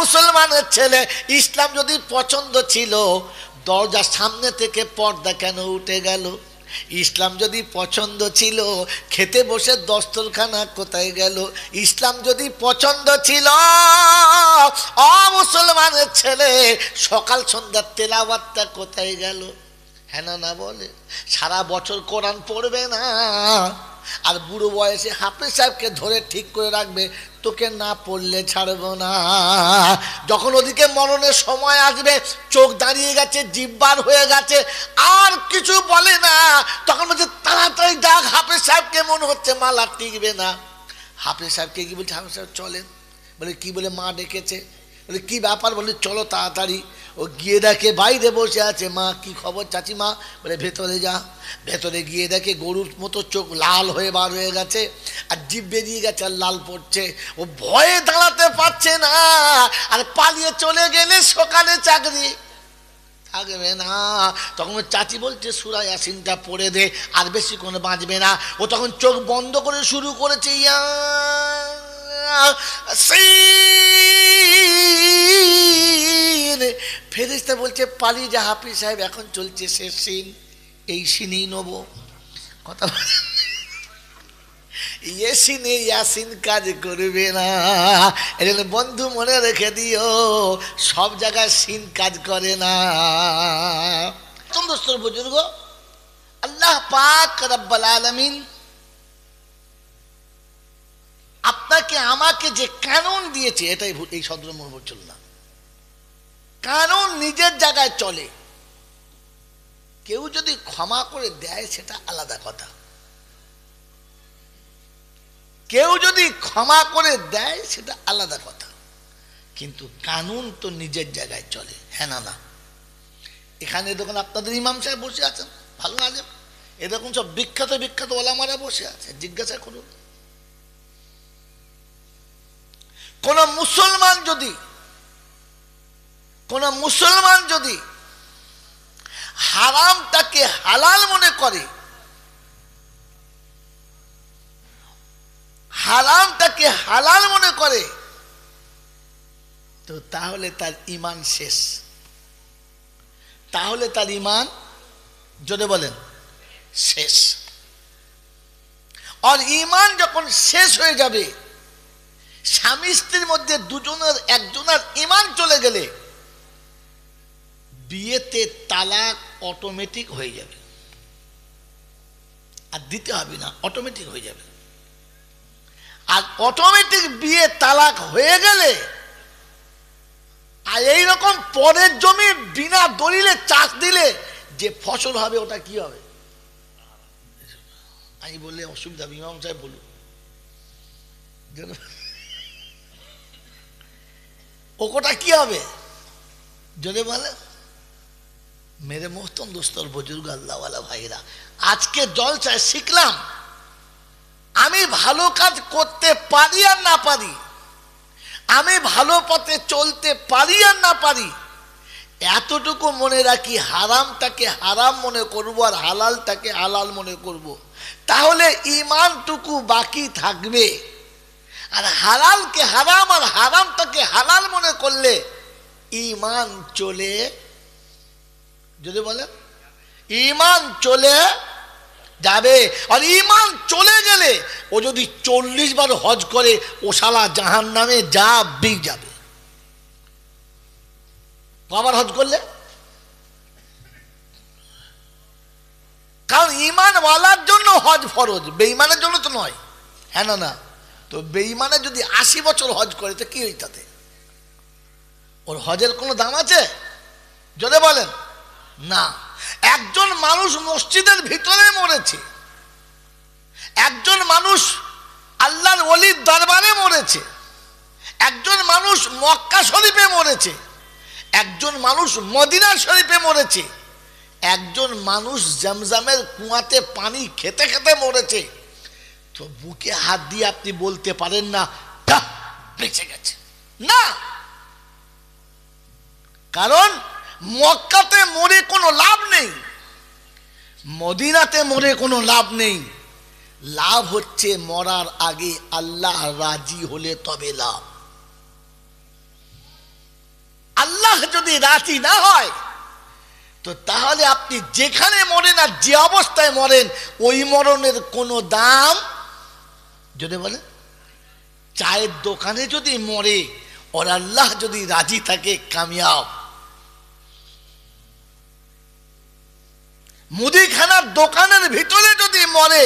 মুসলমানের ছেলে, ইসলাম যদি পছন্দ ছিল দরজার সামনে থেকে পর্দা কেন উঠে গেল? ইসলাম যদি পছন্দ ছিল খেতে বসে দস্তরখানা কোথায় গেল? ইসলাম যদি পছন্দ ছিল মুসলমানের ছেলে সকাল সন্ধ্যার তেলাওয়াতটা কোথায় গেল? হ্যাঁ না বলে সারা বছর কোরআন পড়বে না, আর বুড়ো বয়সে হাফেজ সাহেবকে ধরে ঠিক করে রাখবে, তোকে না পড়লে ছাড়বো না। যখন ওদিকে মরণের সময় আসবে, চোখ দাঁড়িয়ে গেছে, জিব্বার হয়ে গেছে, আর কিছু বলে না, তখন বলছে তাড়াতাড়ি ডাক হাফেজ সাহেবকে, মনে হচ্ছে মালা টিকবে না। হাফেজ সাহেবকে কি বলছে, হাফেজ সাহেব চলেন। বলে কি? বলে মা ডেকেছে। বলে কি ব্যাপার? বলে চলো তাড়াতাড়ি। ও গিয়ে দেখে বাইরে বসে আছে। মা কি খবর চাচিমা? বলে ভেতরে যা। ভেতরে গিয়ে দেখে গরুর মতো চোখ লাল হয়ে বার হয়ে গেছে, আর জিভ বেরিয়ে গেছে, আর লাল পড়ছে। ও ভয়ে দাঁড়াতে পারছে না, আর পালিয়ে চলে গেলে সকালে চাকরি থাকবে না। তখন চাচি বলছে সূরা ইয়াসিনটা পড়ে দে, আর বেশি কোনো বাঁচবে না। ও তখন চোখ বন্ধ করে শুরু করেছে, ফেরেশতা বলছে পালিয়ে যা হাফিজ সাহেব, এখন চলছে শেষ সিন, এই সিনেই নেব কথা। এ সিনে ইয়াসিন কাজ করবে না। এজন্য বন্ধু মনে রেখে দিও, সব জায়গায় সিন কাজ করে না। দোস্তর বুজুর্গ, আল্লাহ পাক রব্বুল আলামিন আপনাকে আমাকে যে কানুন দিয়েছে, এটাই এই সদরমূল চল না। কানুন নিজের জায়গায় চলে, কেউ যদি ক্ষমা করে দেয় সেটা আলাদা কথা। কেউ যদি ক্ষমা করে দেয় সেটা আলাদা কথা, কিন্তু কানুন তো নিজের জায়গায় চলে। হ্যাঁ না? এখানে দেখুন আপনাদের ইমাম সাহেব বসে আছেন, ভালো আলেম, এরকম সব বিখ্যাত বিখ্যাত ওলামারা বসে আছে, জিজ্ঞাসা করুন। কোন মুসলমান যদি হারামটাকে হালাল মনে করে, হারামটাকে হালাল মনে করে, তো তাহলে তার ঈমান শেষ। তাহলে তার ঈমান, জোরে বলেন, শেষ। আর ঈমান যখন শেষ হয়ে যাবে, স্বামী স্ত্রীর মধ্যে দুজনের একজনের ঈমান চলে গেলে বিয়েতে তালাক অটোমেটিক হয়ে যাবে, আর দিতে হবে না, অটোমেটিক হয়ে যাবে। আর অটোমেটিক বিয়ে তালাক হয়ে গেলে, আর এইরকম পরের জমি বিনা দলিলে চাষ দিলে যে ফসল হবে ওটা কি হবে? আমি বললে অসুবিধা, ইমাম সাহেব বলুন। ওটা কি হবে যদি বলে? মেরে মোহতরম দোস্তর বুজুর্গ আল্লাহওয়ালা ভাইরা, আজকে জলসায় শিখলাম আমি ভালো কাজ করতে পারি আর না পারি, আমি ভালো পথে চলতে পারি আর না পারি, এতটুকু মনে রাখি, হারামটাকে হারাম মনে করব আর হালালটাকে হালাল মনে করব, তাহলে ঈমানটুকু বাকি থাকবে। আর হালালকে হারাম আর হারামটাকে হালাল মনে করলে ঈমান চলে, যদি বলেন ঈমান চলে যাবে। আর ঈমান চলে গেলে ও যদি 40 বার হজ করে, ও শালা জাহান্নামে যাবে। কবার হজ করলে? কারণ ঈমানওয়ালার জন্য হজ ফরজ, বেঈমানের জন্য তো নয়। হ্যাঁ না? তো বেঈমানে যদি 80 বছর হজ করে তো কি হই তাতে? ওর হজের কোনো দাম আছে? যদি বলেন না। একজন মানুষ মসজিদের ভিতরে মরেছে, একজন মানুষ আল্লাহর ওলির দরবারে মরেছে, একজন মানুষ মক্কা শরীফে মরেছে, একজন মানুষ মদিনা শরীফে মরেছে, একজন মানুষ জমজমের কুয়াতে পানি খেতে খেতে মরেছে, তো বুকে হাত দিয়ে আপনি বলতে পারেন না বেঁচে গেছে না। কারণ মক্কাতে মরে কোনো লাভ নেই, মদিনাতে মরে কোনো লাভ নেই। লাভ হচ্ছে মরার আগে আল্লাহ রাজি হলে তবে লাভ। আল্লাহ যদি রাজি না হয় তো তাহলে আপনি যেখানে মরেন আর যে অবস্থায় মরেন ওই মরণের কোনো দাম, যদি বলে চায়ের দোকানে যদি মরে ওর আল্লাহ যদি রাজি থাকে কামিয়াব, মুদিখানার দোকানের ভিতরে যদি মরে,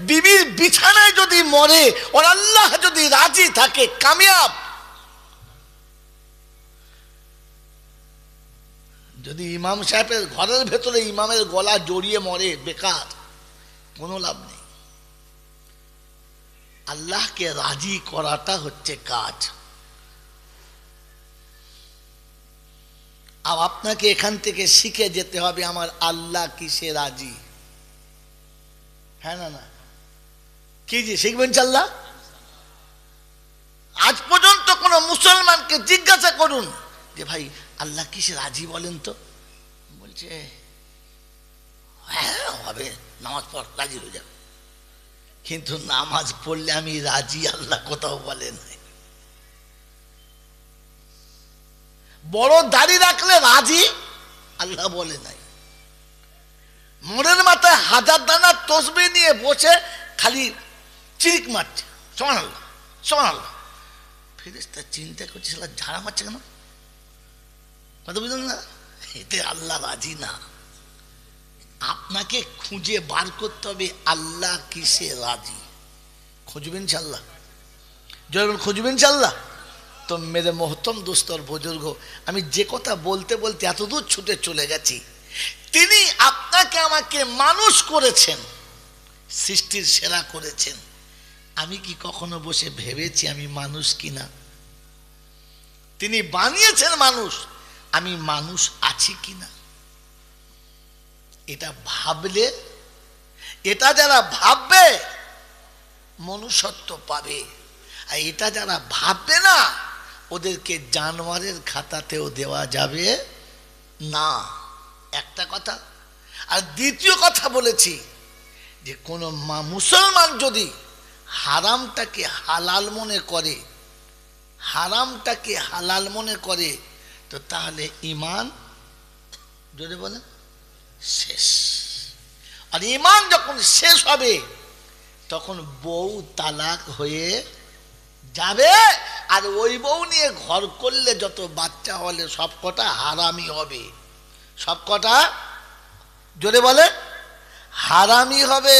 বিবির বিছানায় যদি মরে ওর আল্লাহ যদি রাজি থাকে কামিয়াব। যদি ইমাম সাহেবের ঘরের ভেতরে ইমামের গলা জড়িয়ে মরে বেকার, কোনো লাভ নেই। আল্লাহকে রাজি করাটা হচ্ছে কাজ। আর আপনাকে এখান থেকে শিখে যেতে হবে আমার আল্লাহ কিসে রাজি। হ্যাঁ না না কি জি শিখবেন চাল্লা? আজ পর্যন্ত কোন মুসলমানকে জিজ্ঞাসা করুন যে ভাই আল্লাহ কিসে রাজি বলেন তো, বলছে হ্যাঁ হবে, নামাজ পড় রাজি হয়ে যাবে। কিন্তু নামাজ পড়লে আমি রাজি আল্লাহ কোথাও বলেন। বড় দাড়ি রাখলে রাজি আল্লাহ বলে নাই। মোড়ের মাথায় হাজার দানা তসবিহ নিয়ে বসে খালি চিরিক মারছে সুবহানাল্লাহ সুবহানাল্লাহ, ফেরেশতা চিন্তা করছে শালা ঝাড়া মারছে কেন, কথা বুঝলেন না? এতে আল্লাহ রাজি না। আপনাকে খুঁজে বার করতে হবে আল্লাহ কিসে রাজি। খুঁজবেন ইনশাআল্লাহ, জোরে খুঁজবেন ইনশাআল্লাহ। তো মেরে মোহতম দোস্তর বুজুর্গ, আমি যে কথা বলতে বলতে এতদূর ছুটে চলে গেছি। তিনি আপনাকে আমাকে মানুষ করেছেন, সৃষ্টির সেরা করেছেন। আমি কি কখনো বসে ভেবেছি আমি মানুষ কিনা? তিনি বানিয়েছেন মানুষ, আমি মানুষ আছি কিনা? এটা ভাবলে, এটা যারা ভাববে মনুষ্যত্ব পাবে, আর এটা যারা ভাববে না ওদেরকে জানোয়ারের খাতাতেও দেওয়া যাবে না। একটা কথা। আর দ্বিতীয় কথা বলেছি যে কোন মুসলমান যদি হারামটাকে হালাল মনে করে, হারামটাকে হালাল মনে করে, তো তাহলে ঈমান যদি বলেন শেষ। আর ঈমান যখন শেষ হবে তখন বউ তালাক হয়ে যাবে, আর ওই বউ নিয়ে ঘর করলে যত বাচ্চা হলে সব কটা হারামি হবে। সব কটা জোরে বলে হারামি হবে।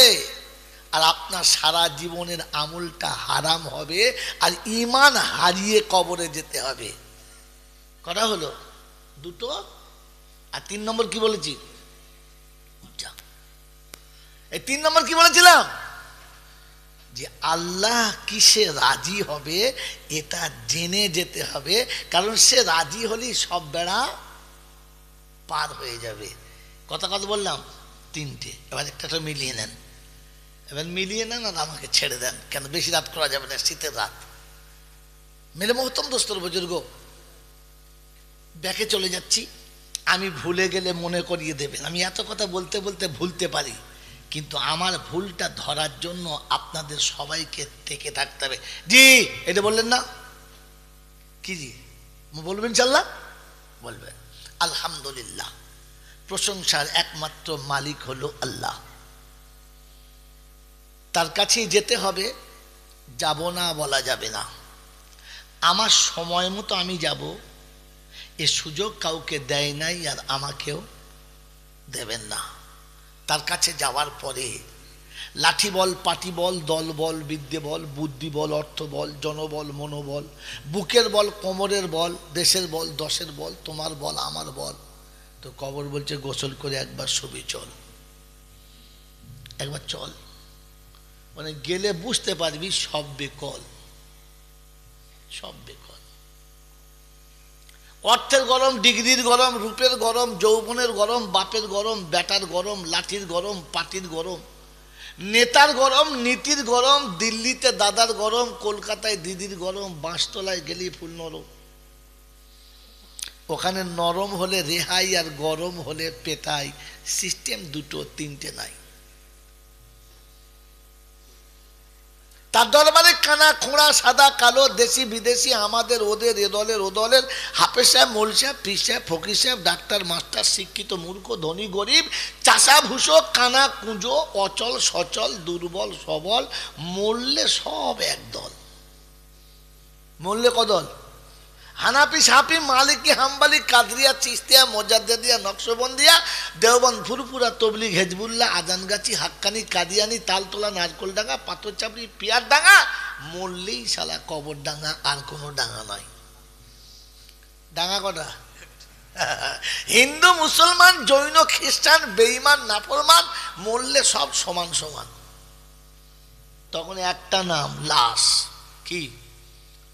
আর আপনার সারা জীবনের আমলটা হারাম হবে, আর ঈমান হারিয়ে কবরে যেতে হবে। কটা হলো? দুটো। আর 3 নম্বর কি বলেছি? এই 3 নম্বর কি বলেছিলাম? যে আল্লাহ কিসে রাজি হবে এটা জেনে যেতে হবে, কারণ সে রাজি হলেই সব বেড়া পার হয়ে যাবে। কথা বললাম 3টে, এবার একটা মিলিয়ে নেন। এবার মিলিয়ে নেন আর আমাকে ছেড়ে দেন, কেন বেশি রাত করা যাবে না, শীতের রাত। মেরে মোহতম দোস্তর বুজুর্গ, ব্যাকে চলে যাচ্ছি। আমি ভুলে গেলে মনে করিয়ে দেবেন। আমি এত কথা বলতে বলতে ভুলতে পারি, কিন্তু আমার ভুলটা ধরার জন্য আপনাদের সবাইকে থেকে থাকতে হবে। জি এটা বললেন না কি? জি বলবেন ইনশাআল্লাহ? বলবেন। আলহামদুলিল্লাহ, প্রশংসার একমাত্র মালিক হলো আল্লাহ, তার কাছেই যেতে হবে। যাব না বলা যাবে না। আমার সময় মতো আমি যাব, এ সুযোগ কাউকে দেয় নাই, আর আমাকেও দেবেন না। তার কাছে যাওয়ার পরে লাঠি বল, পাটি বল, দল বল, বিদ্যে বল, বুদ্ধি বল, অর্থ বল, জনবল, মনোবল, বুকের বল, কোমরের বল, দেশের বল, দশের বল, তোমার বল, আমার বল। তো কবর বলছে গোসল করে একবার শুবি, চল একবার চল। মানে গেলে বুঝতে পারবি সব বেকল, সব বেকল। অর্থের গরম, ডিগ্রির গরম, রূপের গরম, যৌবনের গরম, বাপের গরম, বেটার গরম, লাঠির গরম, পাটির গরম, নেতার গরম, নীতির গরম, দিল্লিতে দাদার গরম, কলকাতায় দিদির গরম, বাঁশতলায় গেলি ফুল নরম। ওখানে নরম হলে রেহাই, আর গরম হলে পেটাই। সিস্টেম দুটো, 3টে নাই। তার দরবারে কানা খোঁড়া সাদা কালো দেশি বিদেশি আমাদের ওদের এ দলের ও দলের হাফেজ সাহেব মোল সাহেব পীর সাহেব ফকির সাহেব ডাক্তার মাস্টার শিক্ষিত মূর্খ ধনী গরিব চাষা ভুষো কানা কুঁজো অচল সচল দুর্বল সবল মরলে সব এক দল। মরলে কদল? হানাফি সাফি মালিকি হাম্বালি কাদরিয়া চিস্তিয়া মোজাদ্দেদিয়া নকশবন্দিয়া দেওবন্দ ফুরফুরা তবলিগ হেজবুল্লাহ আজানগাছি হাক্কানি কাদিয়ানি তালতলা নারকোলডাঙ্গা পাথরচাপড়ি পিয়ার ডাঙ্গা মরলেই শালা কবর ডাঙ্গা, আর কোনো ডাঙ্গা নয়। ডাঙ্গা কটা? হিন্দু মুসলমান জৈন খ্রিস্টান বেঈমান নাফরমান মরলে সব সমান সমান। তখন একটা নাম লাশ। কি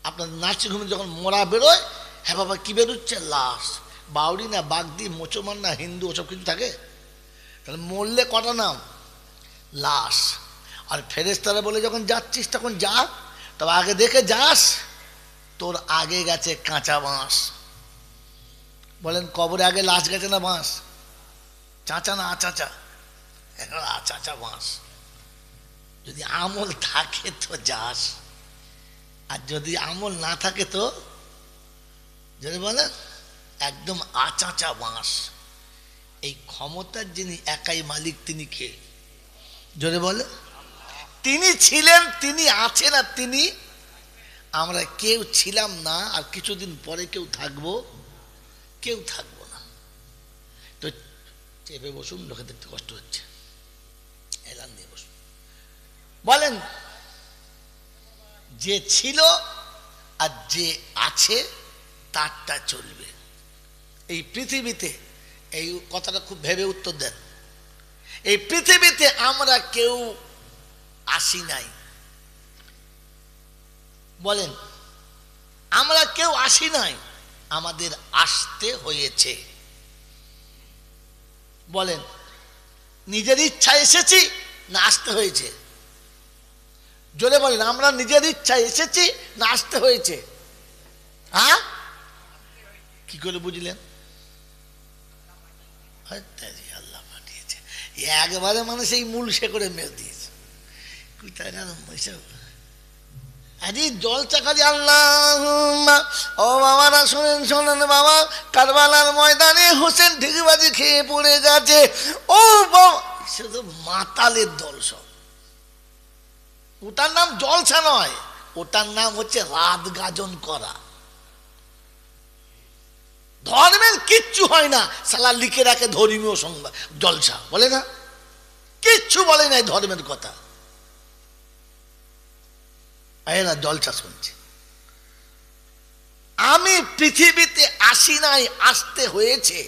আপনার নার্সিংহোমে যখন মরা বেরোয়, হ্যাঁ বাবা কি বেরোচ্ছে? লাশ। বাউরি না বাগদি মুসলমান না হিন্দু ওসব কিছু থাকে? তাহলে মরলে কটা নাম? লাশ। আর ফেরেশতারা বলে যখন যাচ্ছিস তখন যা, তবে আগে দেখে যাস তোর আগে গেছে কাঁচা বাঁশ। বলেন কবরে আগে লাশ গেছে না বাঁশ? চাচা না আচাচা? এখন আচাচা বাঁশ। যদি আমল থাকে তো যাস, আর যদি আমল না থাকে তো যদি বলে একদম আচাচা বাঁশ। এই ক্ষমতার যিনি একাই মালিক তিনি কে? যদি বলে তিনি ছিলেন, তিনি আছেন, আর তিনি আমরা কেউ ছিলাম না, আর কিছুদিন পরে কেউ থাকবো, কেউ থাকবো না। তো চেপে বসুন, লোকে দেখতে কষ্ট হচ্ছে, এলান দিয়ে বসুন। বলেন যে ছিল আর যে আছে তারটা চলবে এই পৃথিবীতে। এই কথাটা খুব ভেবে উত্তর দেন। এই পৃথিবীতে আমরা কেউ আসি নাই। বলেন আমরা কেউ আসি নাই, আমাদের আসতে হয়েছে। বলেন নিজের ইচ্ছা এসেছি না আসতে হয়েছে? জোরে বলেন আমরা নিজের ইচ্ছায় এসেছি না আসতে হয়েছে? হ্যাঁ, কি করে বুঝলেন? আল্লাহ পাঠিয়েছে একবারে, মানুষ এই মূল সে করে মেল দিয়েছে। আরে জলচা খালি আল্লাহ। ও বাবারা শোনেন শোনেন বাবা, কারবালার ময়দানে হোসেন ঠিকবাজি খেয়ে পড়ে গেছে। ও বাবা, শুধু মাতালের দল সব। ওটার নাম জলসা নয়, ওটার নাম হচ্ছে রাত গাজন করা। ধর্মের কিচ্ছু হয় না, সালা লিখে রাখে ধর্মীয় সংবাদ জলসা বলে না, কিচ্ছু বলে নাই ধর্মের কথা। না জলসা শুনছে। আমি পৃথিবীতে আসি নাই, আসতে হয়েছে।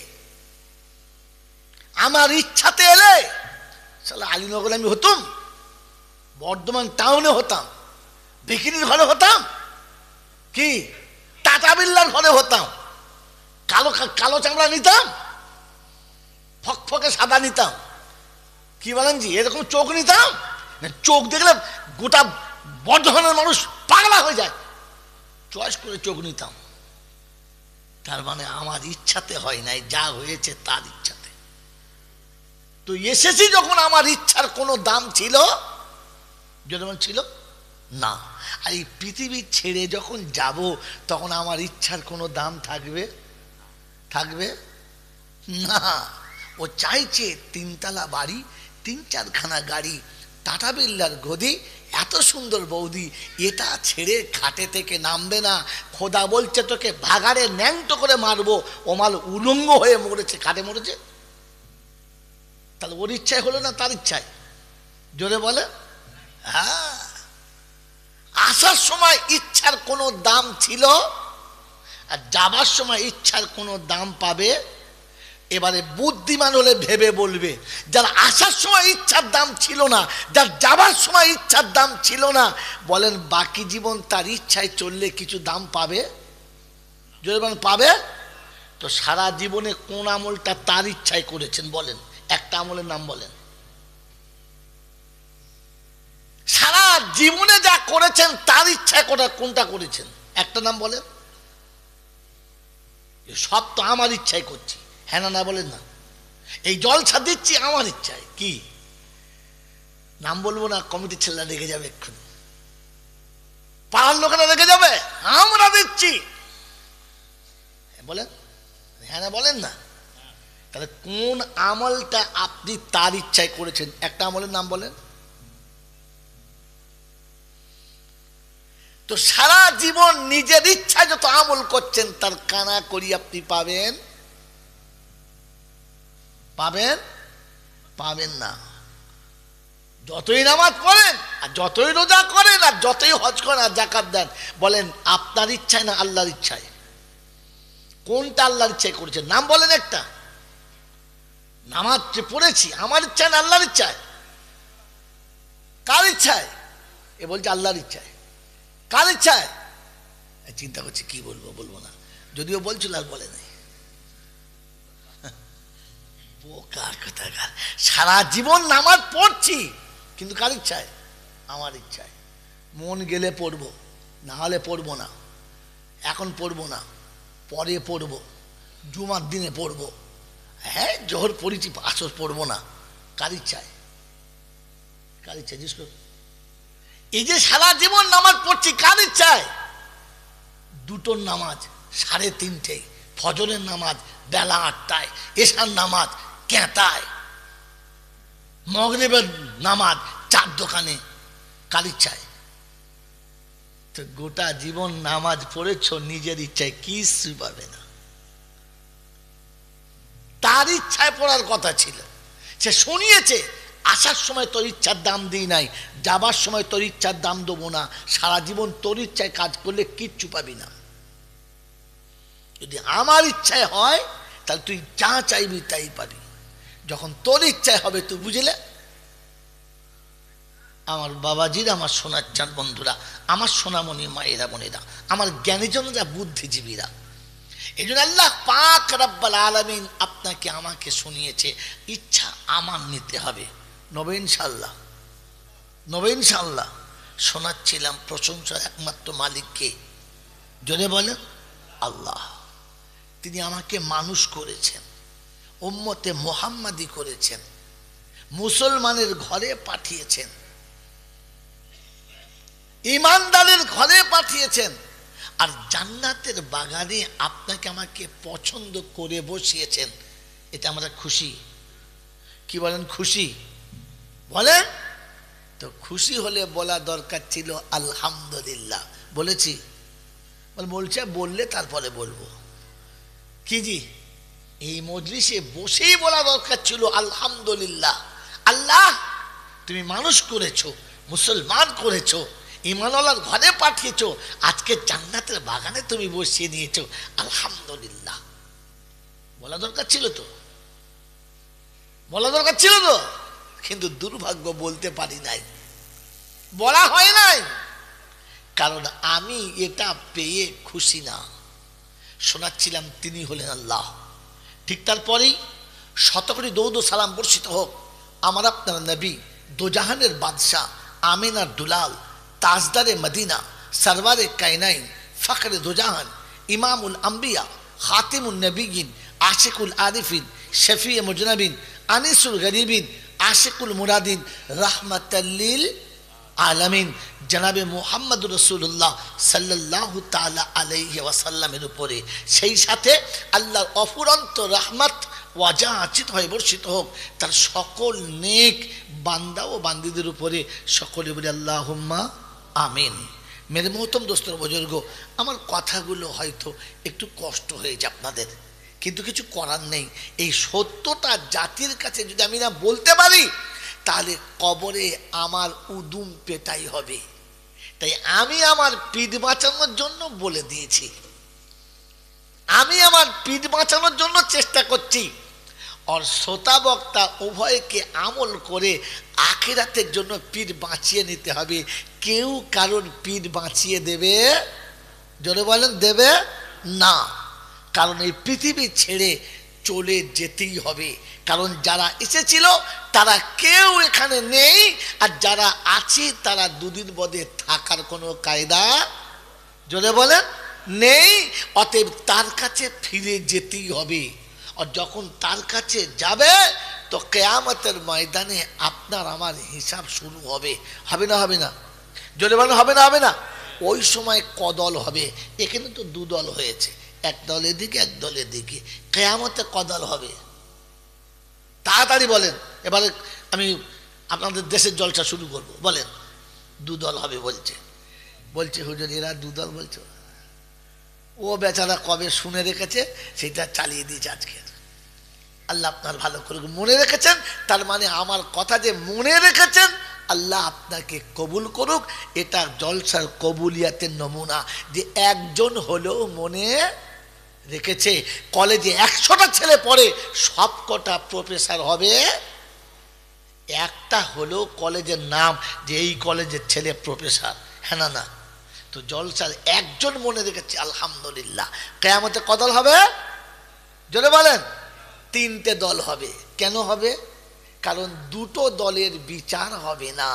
আমার ইচ্ছাতে এলে সালা আলীনগরে আমি হতাম, বর্ধমান টাউনে হতাম, বিকিনির ঘরে হতাম, কি টাটা বিল্লার ঘরে হতাম, কালো কালো চামড়া নিতাম, ফকফকে সাদা নিতাম, কি বলেন জি এরকম চোখ নিতাম, চোখ দেখলে গোটা বর্ধমানের মানুষ পাগলা হয়ে যায়, চয়েস করে চোখ নিতাম। তার মানে আমার ইচ্ছাতে হয় নাই, যা হয়েছে তার ইচ্ছাতে। তো এসেছি যখন আমার ইচ্ছার কোনো দাম ছিল যেমন ছিল না। আর এই পৃথিবী ছেড়ে যখন যাব তখন আমার ইচ্ছার কোনো দাম থাকবে? থাকবে না। ও চাইছে 3 তলা বাড়ি, 3-4খানা গাড়ি, টাটা বিল্লার গদি, এত সুন্দর বৌদি, এটা ছেড়ে খাটে থেকে নামবে না। খোদা বলছে তোকে ভাগাড়ে ন্যাংটো করে মারবো। ও মাল উলঙ্গ হয়ে মরেছে, খাটে মরেছে। তাহলে ওর ইচ্ছায় হলো না তার ইচ্ছায়? জোরে বলে হ্যাঁ। আসার সময় ইচ্ছার কোনো দাম ছিল, আর যাবার সময় ইচ্ছার কোনো দাম পাবে। এবারে বুদ্ধিমান হলে ভেবে বলবে, যার আসার সময় ইচ্ছার দাম ছিল না, যার যাবার সময় ইচ্ছার দাম ছিল না, বলেন বাকি জীবন তার ইচ্ছায় চললে কিছু দাম পাবে? যদি বলেন পাবে, তো সারা জীবনে কোন আমলটা তার ইচ্ছায় করেছেন বলেন? একটা আমলের নাম বলেন। সারা জীবনে যা করেছেন তার ইচ্ছায় কোনটা করেছেন? একটা নাম বলেন। সব তো আমার ইচ্ছায় করছি, হ্যাঁ না বলেন না? এই জলসা দিচ্ছি আমার ইচ্ছায়, কি নাম বলবো না, কমিটির ছেলেরা রেগে যাবে এক্ষুনি। পাড়ার লোকেরা রেখে যাবে? আমরা দিচ্ছি। বলেন হ্যাঁ না, বলেন না। তাহলে কোন আমলটা আপনি তার ইচ্ছায় করেছেন? একটা আমলের নাম বলেন তো। সারা জীবন নিজের ইচ্ছা যত আমল করছেন তার কানা করি আপনি পাবেন? পাবেন? পাবেন না। যতই নামাজ পড়েন আর যতই রোজা করেন আর যতই হজ করেন আর যাকাত দেন, বলেন আপনার ইচ্ছায় না আল্লাহর ইচ্ছায়? কোনটা আল্লাহর ইচ্ছায় করেছেন? নাম বলেন একটা। নামাজ যে পড়েছি আমার ইচ্ছায় না আল্লাহর ইচ্ছায়? কার ইচ্ছায়? এ বলছে আল্লাহর ইচ্ছায়। কার ইচ্ছায়? চিন্তা করছি কি বলবো, বলবো না, যদিও বলছিল আর বলে নাই। বোকা কোথাকার। সারা জীবন নামাজ পড়ছি কিন্তু কার ইচ্ছায়? আমার ইচ্ছায়। মন গেলে পড়বো, না হলে পড়বো না। এখন পড়বো না, পরে পড়বো, জুমার দিনে পড়বো। হ্যাঁ জোহর পড়েছি, আসর পড়বো না। কার ইচ্ছায়? কার ইচ্ছায়? জিজ্ঞেস করো। এই যে সারা জীবন নামাজ পড়ছি কার ইচ্ছায়? দুটোর নামাজ 3:30, ফজরের নামাজ বেলা 8টায়, এশার নামাজ কেতায়, মগরিবের নামাজ 4 দোকানে। কার ইচ্ছায়? তো গোটা জীবন নামাজ পড়েছ নিজের ইচ্ছায়, কিছু পাবে না। তার ইচ্ছায় পড়ার কথা ছিল, সে শুনিয়েছে আসার সময় তোর ইচ্ছার দাম দিই নাই, যাবার সময় তোর ইচ্ছার দাম দেবো না। সারা জীবন তোর ইচ্ছায় কাজ করলে কিচ্ছু পাবি না। যদি আমার ইচ্ছায় হয় তাহলে তুই যা চাইবি তাই পাবি। যখন তোর ইচ্ছায় হবে তুই বুঝলে। আমার বাবাজিরা, আমার সোনার চাঁদ বন্ধুরা, আমার সোনামণি মায়েরা বোনেরা, আমার জ্ঞানীজনরা, বুদ্ধিজীবীরা, এই জন্য আল্লাহ পাক রব্বুল আলামিন আপনাকে আমাকে শুনিয়েছে ইচ্ছা আমার নিতে হবে। নবে ইনশাআল্লাহ, নবে ইনশাআল্লাহ। শোনাচ্ছিলাম প্রশংসার একমাত্র মালিককে, জোরে বলেন আল্লাহ। তিনি আমাকে মানুষ করেছেন, উম্মতে মুহাম্মাদি করেছেন, মুসলমানের ঘরে পাঠিয়েছেন, ঈমানদারের ঘরে পাঠিয়েছেন, আর জান্নাতের বাগানে আপনাকে আমাকে পছন্দ করে বসিয়েছেন। এটা আমরা খুশি। কি বলেন? খুশি বলেন তো। খুশি হলে বলা দরকার ছিল আলহামদুলিল্লাহ। বলেছি? বলছে বললে তারপরে বলবো কি জি? এই মজলিসে বসেই বলা দরকার ছিল আলহামদুলিল্লাহ। আল্লাহ তুমি মানুষ করেছো, মুসলমান করেছো, ঈমানওয়ালার ঘরে পাঠিয়েছো, আজকে জান্নাতের বাগানে তুমি বসিয়ে নিয়েছো, আলহামদুলিল্লাহ। বলা দরকার ছিল তো, বলা দরকার ছিল তো, কিন্তু দুর্ভাগ্য বলতে পারি নাই, বলা হয় নাই, কারণ আমি এটা পেয়ে খুশি না। শোনাচ্ছিলাম তিনি হলেন আল্লাহ। ঠিক তারপরেই শতকোটি দৌদ সালাম বর্ষিত হোক আমার আপনার নবী, দোজাহানের বাদশাহ, আমিনার দুলাল, তাজদারে মদিনা, সরওয়ারে কায়নাইন, ফখরে দোজাহান, ইমামুল আম্বিয়া, খাতিমুন নবীন, আশিকুল আরিফিন, শফি মুজনবিন, আনিসুল গরিবিন, আশিকুল মুরাদিন, রাহমাতাল্লিল আলামিন জনাবে মুহাম্মদ রাসূলুল্লাহ সাল্লাল্লাহু তাআলা আলাইহি ওয়াসাল্লামের উপরে, সেই সাথে আল্লাহর অফুরন্ত রহমত ওয়াজাচিত হয়ে বর্ষিত হোক তার সকল নেক বান্দা ও বান্দীদের উপরে। সকলে বলি আল্লাহুম্মা আমিন। মেরে মোহতম দোস্তর বুজুর্গ, আমার কথাগুলো হয়তো একটু কষ্ট হয়েছে আপনাদের, কিন্তু কিছু করার নেই। এই সত্যটা জাতির কাছে যদি আমি না বলতে পারি তাহলে কবরে আমার উদুম পেটাই হবে। তাই আমি আমার পিঠ বাঁচানোর জন্য বলে দিয়েছি, আমি আমার পিঠ বাঁচানোর জন্য চেষ্টা করছি। আর শ্রোতা বক্তা উভয়কে আমল করে আখিরাতের জন্য পিঠ বাঁচিয়ে নিতে হবে। কেউ কারণ পিঠ বাঁচিয়ে দেবে, জোরে বলেন, দেবে না। কারণ এই পৃথিবী ছেড়ে চলে যেতেই হবে। কারণ যারা এসেছিল তারা কেউ এখানে নেই, আর যারা আছে তারা দুদিন বাদে থাকার কোনো কায়দা, জোরে বলেন, নেই। অতএব তার কাছে ফিরে যেতেই হবে। আর যখন তার কাছে যাবে তো কিয়ামতের ময়দানে আপনার আমার হিসাব শুরু হবে। হবে না? হবে না? জোরে বলেন, হবে না? হবে না? ওই সময় কদল হবে? এখানে তো দুদল হয়েছে, এক দল এদিকে এক দল এদিকে। কিয়ামতে কদল হবে? তাড়াতাড়ি বলেন। এবারে আমি আপনাদের দেশের জলসা শুরু করব। বলেন। দুদল হবে বলছে। বলছে হুজুর এরা দুদল বলছো? ও বেচারা কবে শুনে রেখেছে, সেটা চালিয়ে দিয়েছে আজকে। আল্লাহ আপনার ভালো করে মনে রেখেছেন, তার মানে আমার কথা যে মনে রেখেছেন, আল্লাহ আপনাকে কবুল করুক। এটা জলসার কবুলিয়াতের নমুনা যে একজন হলেও মনে রেখেছে। কলেজে 100টা ছেলে পড়ে, সব কটা প্রফেসর হবে? একটা হলেও কলেজের নাম যে এই কলেজের ছেলে প্রফেসর, হ্যাঁ না না? তো জলসার একজন মনে রেখেছে, আলহামদুলিল্লাহ। কিয়ামতে কদল হবে? জোরে বলেন। 3টে দল হবে। কেন হবে? কারণ দুটো দলের বিচার হবে না।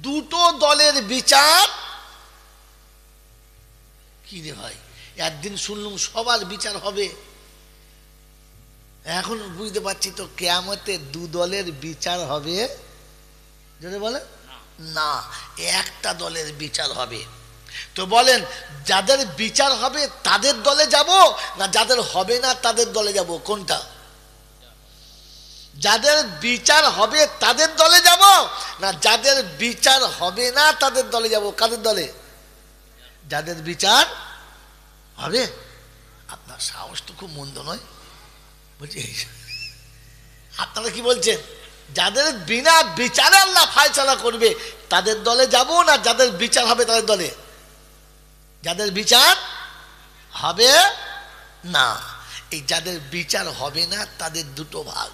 দুটো দলের বিচার কি রে ভাই? একদিন শুনলাম সবার বিচার হবে, এখন বুঝতে পারছি তো কিয়ামতে দু দলের বিচার হবে? যদি বলে না, একটা দলের বিচার হবে। তো বলেন, যাদের বিচার হবে তাদের দলে যাব না যাদের হবে না তাদের দলে যাব? কোনটা? যাদের বিচার হবে তাদের দলে যাব না যাদের বিচার হবে না তাদের দলে যাব? কাদের দলে? যাদের বিচার হবে। আপনার সাহস তো খুব মন্দ নয়। বলছি আপনারা কি বলছেন? যাদের বিনা বিচারে আল্লাহ ফায়সালা করবে তাদের দলে যাব না যাদের বিচার হবে তাদের দলে? যাদের বিচার হবে না। এই যাদের বিচার হবে না তাদের দুটো ভাগ।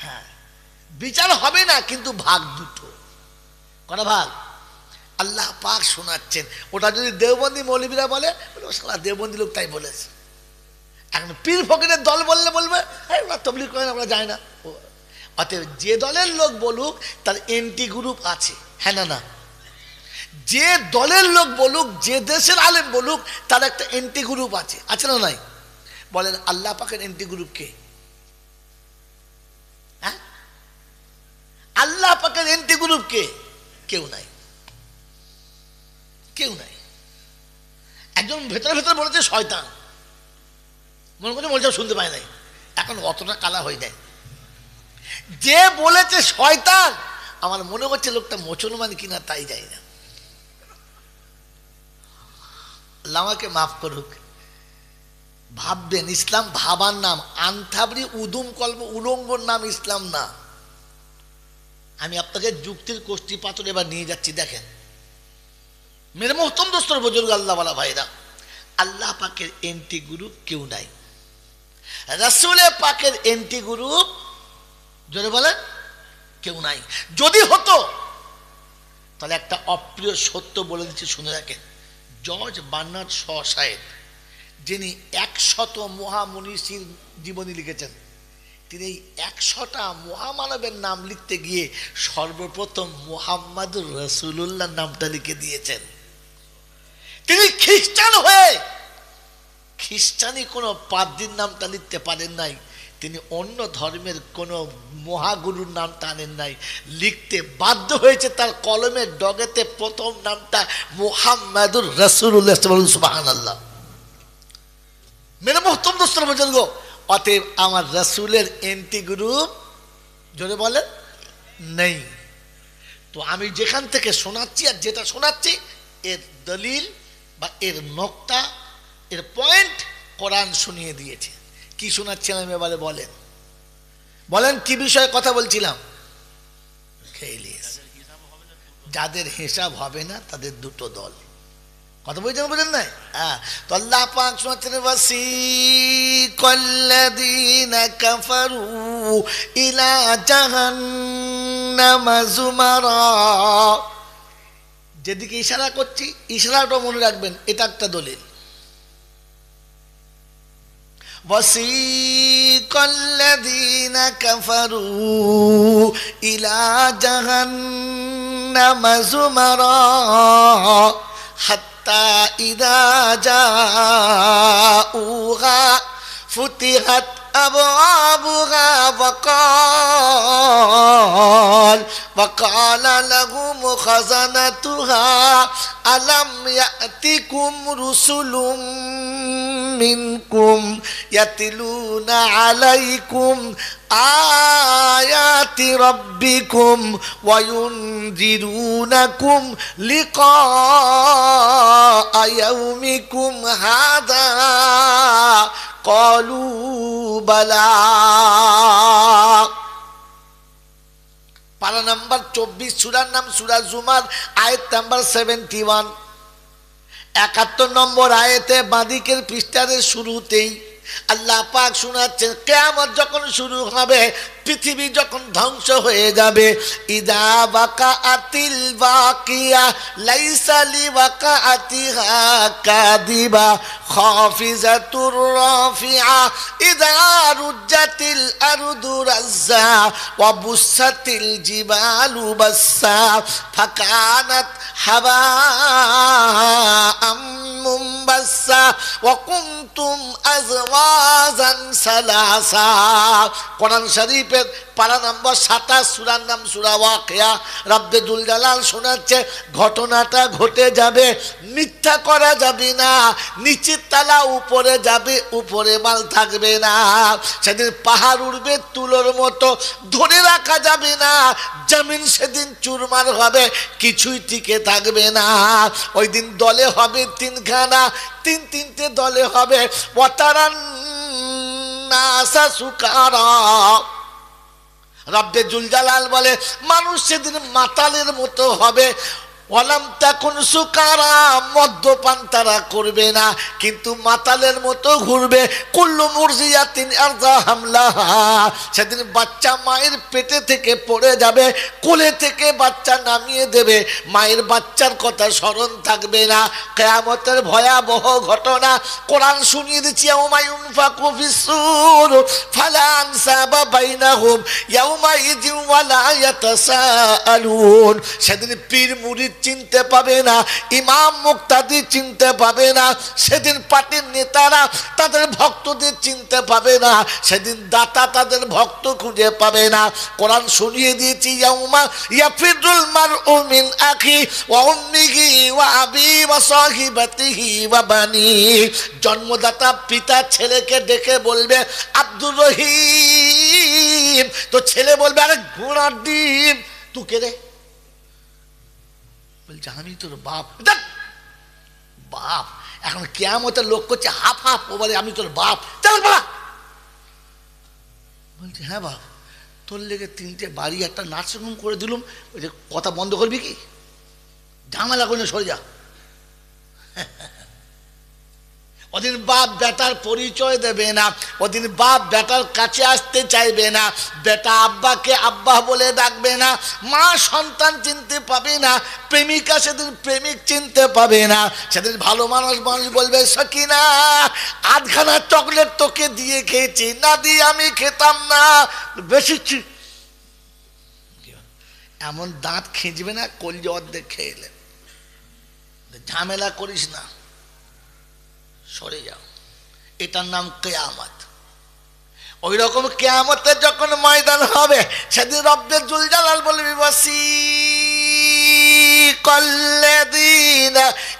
হ্যাঁ, বিচার হবে না কিন্তু ভাগ দুটো। কটা ভাগ? আল্লাহ পাক শোনাচ্ছেন। ওটা যদি দেওবন্দি মৌলবীরা বলে, সারা দেওবন্দি লোক তাই বলেছে। এখন পীর ফকিরের দল বললে বলবে ওরা তবলিগ করে না, ওরা যায় না। অতএব যে দলের লোক বলুক তার এন্টি গ্রুপ আছে, হ্যাঁ না না? যে দলের লোক বলুক, যে দেশের আলেম বলুক, তার একটা এন্টি গ্রুপ আছে, আছে না নাই? বলেন আল্লাহ পাকের এন্টি গ্রুপ কে? হ্যাঁ, আল্লাহ পাকের এন্টি গ্রুপ কে? কেউ নাই, কেউ নাই। একজন ভেতরে ভেতরে বলেছে শয়তান, মনে করছে বলছে শুনতে পায় নাই, এখন অতটা কালা হয়ে যায়। যে বলেছে শয়তান, আমার মনে হচ্ছে লোকটা মুসলমান কিনা তাই যাই না। আল্লাহ আমাকে মাফ করুক। ভাববেন ইসলাম ভাবার নাম, আনথাবরি উদুম কল্প উলঙ্গর নাম ইসলাম না। আমি আপনাকে যুক্তির কোষ্ঠী পাথর এবার নিয়ে যাচ্ছি। দেখেন মেরে মোহতম দোস্তর বুজুর্গ আল্লাহ ওয়ালা ভাইরা, আল্লাহ পাকের এন্টি গ্রুপ কেউ নাই। রাসূল পাকের এন্টি গ্রুপ জোরে বলেন কেউ নাই। যদি হতো তাহলে একটা অপ্রিয় সত্য বলে দিচ্ছি, শুনে রাখেন। জর্জ বার্নার্ড শ সাহেব, যিনি 100 মহামনীষীর জীবনী লিখেছেন, তিনি এই 100টা মহামানবের নাম লিখতে গিয়ে সর্বপ্রথম মুহাম্মাদুর রাসূলুল্লাহ নামটা লিখে দিয়েছেন। তিনি খ্রিস্টান হয়ে খ্রিস্টানি কোনো পাদ্রীর নামটা লিখতে পারেন নাই, তিনি অন্য ধর্মের কোনো মহাগুরুর নামটা আনেন নাই, লিখতে বাধ্য হয়েছে তার কলমের ডগেতে প্রথম নামটা মুহাম্মাদুর রাসূলুল্লাহ। সুবহানাল্লাহ। মেরে মোহতরম দোস্তর বুজুর্গ, অতএব আমার রাসূলের এন্টি গ্রুপ জোরে বলেন নেই। তো আমি যেখান থেকে শোনাচ্ছি আর যেটা শোনাচ্ছি এর দলিল বা এর নকতা, এর পয়েন্ট কোরআন শুনিয়ে দিয়েছে। কি শোনাচ্ছিলাম এবারে বলেন? বলেন কি বিষয়ে কথা বলছিলাম? যাদের হিসাব হবে না তাদের দুটো দল। কথা বলছেন বুঝেন নাই? হ্যাঁ, তো আল্লাহ পাক শোনাচ্ছেন ওয়াসিকাল্লাযীনা কাফারু ইলা জাহান্নামা যুমারা। যেদিকে ইশারা করছি ইশারাটা মনে রাখবেন, এটা একটা দলিল। ওয়াসিকাল্লাযীনা কাফারু ইলা জাহান্নামা যুমারা হাত্তা ইযা জাউহা ফুতিহাত أبوابها وقال لهم خزنتها ألم يأتكم رسل منكم يتلون عليكم آيات ربكم وينذرونكم لقاء يومكم هذا قالوا بلى পারা নাম্বার 24 সূরার নাম সূরা জুমার আয়াত নাম্বার 71 71 নম্বর আয়াতে বাদিকের পৃষ্ঠার শুরুতেই আল্লাহ পাক শোনাচ্ছেন কিয়ামত যখন শুরু হবে পৃথিবী যখন ধ্বংস হয়ে যাবে ইদা ওয়াকাআতিল ওয়াকিয়া লাইসা লিওয়াকাআতিহা কাদিবা খাফিজাতুর রাফিআ ইদা রুজ্জাতিল আরদু রাজ্জা ওয়া বুসাতিল জিবালু বাসসা ফাকানাত হাবাআম মুনবাসসা ওয়া কুনতুম আজওয়াজান সালাসা কোরআন শরীফ পারা নম্বর 27 সূরার নাম সূরা ওয়াকিয়া রব্বে দুল জালাল শোনাচ্ছে ঘটনাটা ঘটে যাবে মিথ্যা করা যাবে না নিচের তলা উপরে যাবে উপরে মাল থাকবে না সেদিন পাহাড় উড়বে তুলোর মতো ধরে রাখা যাবে না জমিন সেদিন চুরমার হবে কিছুই টিকে থাকবে না ওই দিন দলে হবে তিনখানা তিনটে দলে হবে ওয়াতারান নাসা সুকারা রব্বে জুল জালাল বলে মানুষ সেদিন মাতালের মতো হবে ওয়ালাম তাকুন সুকারা মদ্যপান তারা করবে না কিন্তু মাতালের মতো ঘুরবে কুল্লু মুরজিয়াতিন আরজা হামলাহা সেদিন বাচ্চা মায়ের পেটে থেকে পড়ে যাবে কোলে থেকে বাচ্চা নামিয়ে দেবে মায়ের বাচ্চার কথা স্মরণ থাকবে না কিয়ামতের ভয়াবহ ঘটনা কোরআন শুনিয়ে দিচ্ছি ইয়াউমা ইউনফাকু ফিস-সূর ফালা আনসাবা বাইনাহুম ইয়াউমা ইযিন ওয়ালা ইয়াতাসাআলুন সেদিন পীর মুরিদ চিনতে পাবে না ইমাম মুক্তাদি চিনতে পাবে না সেদিন পার্টির নেতারা তাদের ভক্তদের চিনতে পাবে না সেদিন দাতা তাদের ভক্ত খুঁজে পাবে না কোরআন শুনিয়ে দিয়েছি ইয়াউমা ইয়াফিরুল মারউ মিন আখি ওয়া উম্মিহি ওয়া আবি ওয়া সাহিবাতিহি ওয়া বানি জন্মদাতা পিতা ছেলেকে ডেকে বলবে আব্দুর রহিম তো ছেলে বলবে আরে ঘোড়ার ডিম তুই কে রে বলছে আমি তোর বাপ বাপ এখন কিয়ামতের লোক করছে হাফ হাফ ও বলে আমি তোর বাপ চল বাবা বলছে হ্যাঁ বাপ তোর লেগে 3টে বাড়ি একটা নার্সিংহোম করে দিলুম ওই যে কথা বন্ধ করবি কি ঝামেলা করে সরে যা ওদিন বাপ বেটার পরিচয় দেবে না ওদিন বাপ বেটার কাছে আসতে চাইবে না বেটা আব্বাকে আব্বা বলে ডাকবে না মা সন্তান চিনতে পাবে না প্রেমিকা সেদিন প্রেমিক চিনতে পাবে না সেদিন ভালো মানুষ বলবে সকিনা আধখানা চকলেট তোকে দিয়ে খেয়েছি না দিয়ে আমি খেতাম না বেশি এমন দাঁত খিঁচবে না কলজে অর্ধেক খেয়ে এলে ঝামেলা করিস না সরে যাও এটার নাম কিয়ামত ওই রকম কিয়ামতের যখন ময়দান হবে সেদিন রব্বে জুল জালাল বলবে ওয়াসিকাল্লাযীনা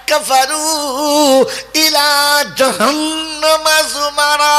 কাফারু ইলা জাহান্নামা যুমারা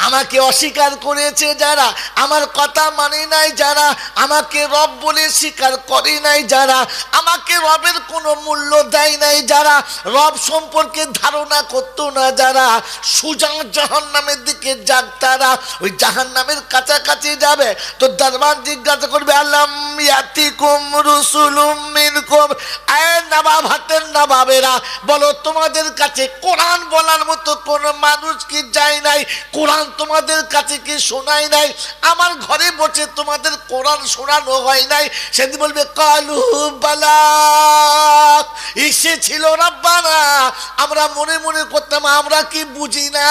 আমাকে অস্বীকার করেছে যারা আমার কথা মানে নাই যারা আমাকে রব বলে স্বীকার করে নাই যারা আমাকে রবের কোনো মূল্য দেয় নাই যারা রব সম্পর্কে ধারণা করতো না যারা সুজা জাহান্নামের দিকে যাক তারা ওই জাহান্নামের কাছাকাছি যাবে তো দরবার জিজ্ঞাসা করবে আলাম ইয়াতিকুম রুসুলুম মিনকুম আয় নবাব হাতের নবাবেরা বলো তোমাদের কাছে কোরআন বলার মতো কোনো মানুষ কি যায় নাই কোরআন তোমাদের কাছে কি শোনাই নাই আমার ঘরে বসে তোমাদের কোরআন শোনানো হয় নাই সেদিন বলবে কালু বালা এসেছিল রব্বানা আমরা মনে মনে করতাম আমরা কি বুঝি না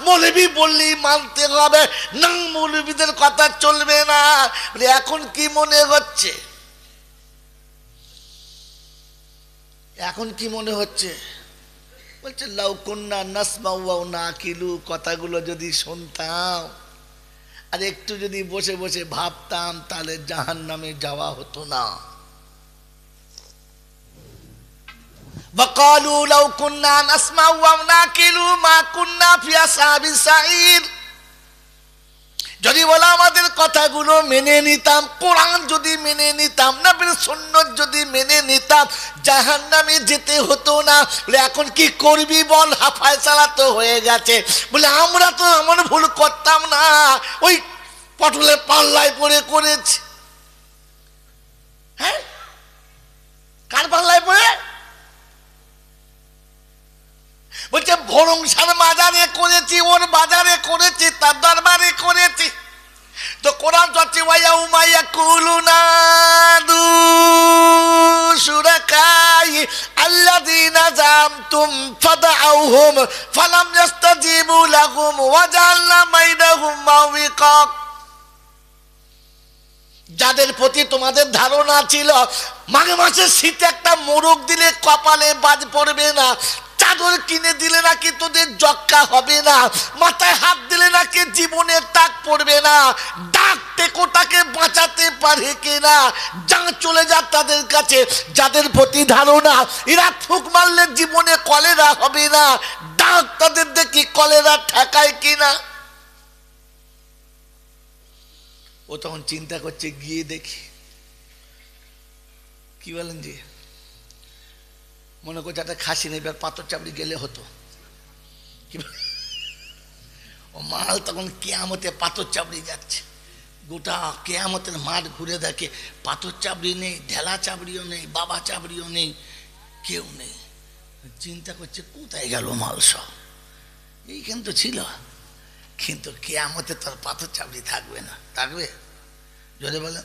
মৌলবি বললেই মানতে হবে না মৌলবিদের কথা চলবে না এখন কি মনে হচ্ছে এখন কি মনে হচ্ছে বলছে লাউ কুন্না নাসমাউ ওয়া নাকিলু, কথাগুলো যদি শুনতাম আর একটু যদি বসে বসে ভাবতাম তাহলে জাহান্নামে যাওয়া হতো না। وقالوا لو كنا نسمع ونعقل ما كنا في أصحاب السعير, যদি বলা আমাদের কথাগুলো মেনে নিতাম, কোরআন যদি মেনে নিতাম, নবীর সুন্নাত যদি মেনে নিতাম, জাহান্নামে যেতে হতো না। বলে এখন কি করবি বল, ফয়সালা তো হয়ে গেছে। বলে আমরা তো এমন ভুল করতাম না, ওই পটলের পাল্লায় পড়ে করেছি। হ্যাঁ, কার পাল্লায় পড়ে? বলছে ভরংসার বাজারে করেছি, ওর বাজারে করেছি, তার দরবারে করেছি। তো কোরআন চলছে ওয়ায়াউমা ইয়াকুলুনা দু শুরাকাই আল্লাযীনা জামতুম ফাদআউহুম ফালাম ইস্তাজিবু লাহুম ওয়া জাআলনা বাইনাহুম মাওবিকা। যাদের প্রতি তোমাদের ধারণা ছিল মাঘে মাসে শীতে একটা মোরগ দিলে কপালে বাজ পড়বে না, চাদর কিনে দিলে নাকি তোদের জক্কা হবে না, মাথায় হাত দিলে নাকি জীবনে টাক পড়বে না, ডাক টেকোটাকে বাঁচাতে পারে কিনা, যা চলে যা তাদের কাছে। যাদের প্রতি ধারণা এরা ফুক মারলে জীবনে কলেরা হবে না, ডাক তাদের দেখি কলেরা ঠেকায় কিনা। ও তখন চিন্তা করছে, গিয়ে দেখি। কি বলেন জি? মনে করছে একটা খাসি নেই, পাথর চাপড়ি গেলে হতো। ও মাল তখন কেয়ামতে পাথর চাপড়ি যাচ্ছে, গোটা কেয়ামতের মাঠ ঘুরে দেখে পাথর চাপড়ি নেই, ঢেলা চাপড়িও নেই, বাবা চাপড়িও নেই, কেউ নেই। চিন্তা করছে কোথায় গেল মাল সব, এইখান তো ছিল। কিন্তু কেয়ামতে তোর পাথর চাপড়ি থাকবে না। থাকবে? যদি বলেন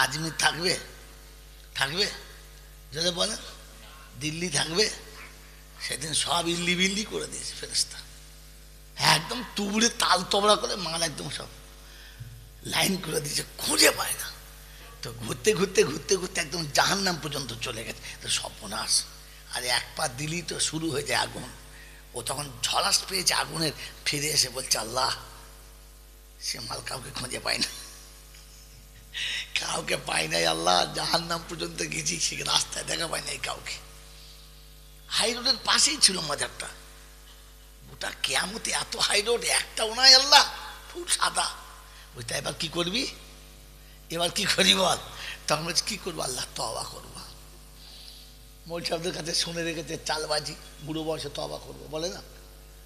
আজমির থাকবে? থাকবে? যদি বলেন দিল্লি থাকবে? সেদিন সব ইল্লি বিল্লি করে দিয়েছে ফেরেশতা, একদম তুবড়ে তাল তবড়া করে মাল একদম সব লাইন করে দিয়েছে, খুঁজে পায় না। তো ঘুরতে ঘুরতে ঘুরতে ঘুরতে একদম জাহান্নাম পর্যন্ত চলে গেছে। তো সর্বনাশ, আর এক পা দিলি তো শুরু হয়ে যায় আগুন। ও তখন ঝলাস পেয়েছে আগুনের, ফিরে এসে বলছে আল্লাহ, সে মাল কাউকে খুঁজে পায় না, কাউকে পাই নাই আল্লাহ, জাহান্নাম পর্যন্ত গেছি, সে রাস্তায় দেখা পাই নাই কাউকে। হাই রোডের পাশেই ছিল মাজারটা, গোটা কেয়ামতে এত হাই রোড একটাও নাই আল্লাহ, খুব সাদা। ওইটা এবার কি করবি, এবার কি করি বল? তখন বলছে কি করবো আল্লাহ, তওবা করবো। মৌল সাহেবদের কাছে শুনে রেখেছে চালবাজি, বুড়ো বয়সে তওবা করবো বলে না,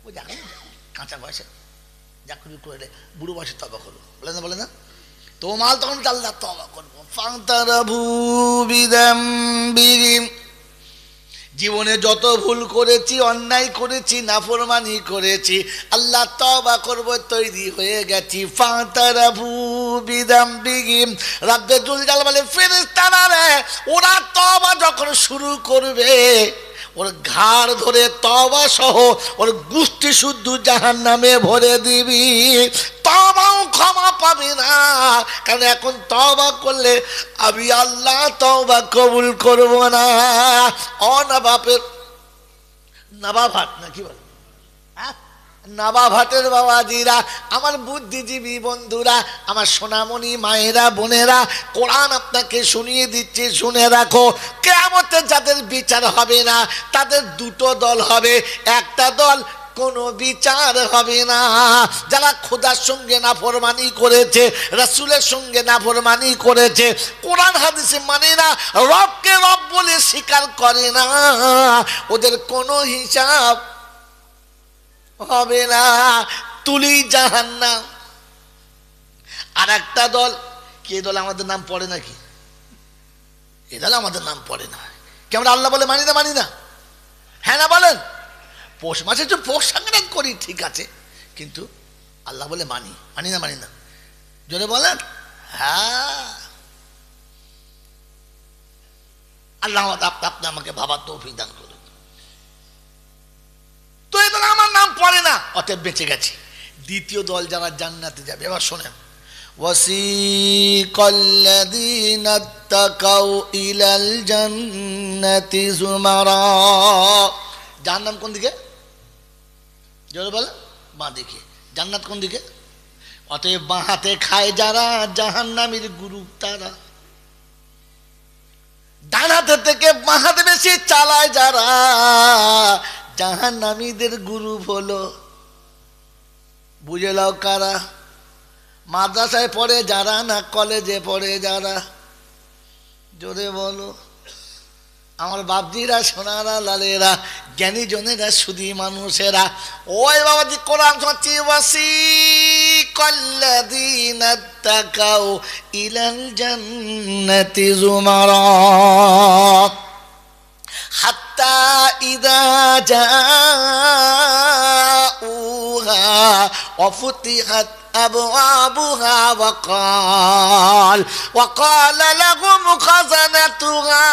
ওই যা কাঁচা বয়সে যা করবি করে, বুড়ো বয়সে তওবা করবো বলে না, বলে না। তো মাল তখন আল্লাহ তওবা করবো। ফান্তারাবু বিযামবিহিম, জীবনে যত ভুল করেছি, অন্যায় করেছি, নাফরমানি করেছি, আল্লাহ তওবা করব তৈরি হয়ে গেছি। ফাতারাবু বিযামবিহিম, রব্বে জুল জালাল বলে ফেরেশতারা রে, ওরা তওবা যখন শুরু করবে, ওর ঘাড় ধরে তওবা সহ ওর গুষ্টি শুদ্ধ জাহান্নামে ভরে দিবি, তওবাও ক্ষমা পাবে না। কারণ এখন তওবা করলে আমি আল্লাহ তওবা কবুল করব না। অনাবাপের নাবাভাট না কি বলে, নাবাভাটের বাবাজিরা, আমার বুদ্ধিজীবী বন্ধুরা, আমার সোনামণি মায়েরা বোনেরা, কোরআন আপনাকে শুনিয়ে দিচ্ছে, শুনে রাখো। কিয়ামতে যাদের বিচার হবে না তাদের দুটো দল হবে। একটা দল কোনো বিচার হবে না, যারা খোদার সঙ্গে নাফরমানি করেছে, রাসূলের সঙ্গে নাফরমানি করেছে, কোরআন হাদিসে মানে না, রবকে রব বলে স্বীকার করে না, ওদের কোনো হিসাব হবে না, তুলি জাহান্নাম। আর একটা দল, কে দল আমাদের নাম পড়ে নাকি? এ দল আমাদের নাম পড়ে না। কি আমরা আল্লাহ বলে মানি না? মানি না? হ্যাঁ না বলেন? পৌষ মাসে তো পৌষ সংক্রান্ত করি, ঠিক আছে, কিন্তু আল্লাহ বলে মানি, মানি না? মানি না? জোরে বলেন। হ্যাঁ, আল্লাহ আপনি আমাকে ভাবার তৌফিক দান করুন। তো এই দল আমার নাম পড়ে না, অতএব বেঁচে গেছি। দ্বিতীয় দল যারা জান্নাতে যাবে, এবার শোনেন, ওয়াসিকাল্লাযীনা তাকাউ ইলাল জান্নাতি যুমারা, জাহান্নাম কোন দিকে? জোরে বলে, বাঁ দিকে। জান্নাত কোন দিকে? অতএব বাঁ হাতে খায় যারা, জাহান্নামীর গ্রুপ তারা। ডান হাতে থেকে বাঁ হাতে বেশি চালায় যারা, জাহান্নামীদের গ্রুপ হলো। বুঝে লাও কারা? মাদ্রাসায় পড়ে যারা, না কলেজে পড়ে যারা? জোরে বলো। আমার বাপজিরা, সোনারা, লালেরা, জ্ঞানী জনেরা, সুধী মানুষেরা, ওই বাবাজি কোরআন সচ্ছি ওয়াসি কল্লাযীনা তাকাউ ইলাল জান্নাতি যুমারা হাত্তা ইযা জাউহা ওয়া ফুতিহাত أبوابها وقال لهم خزنتها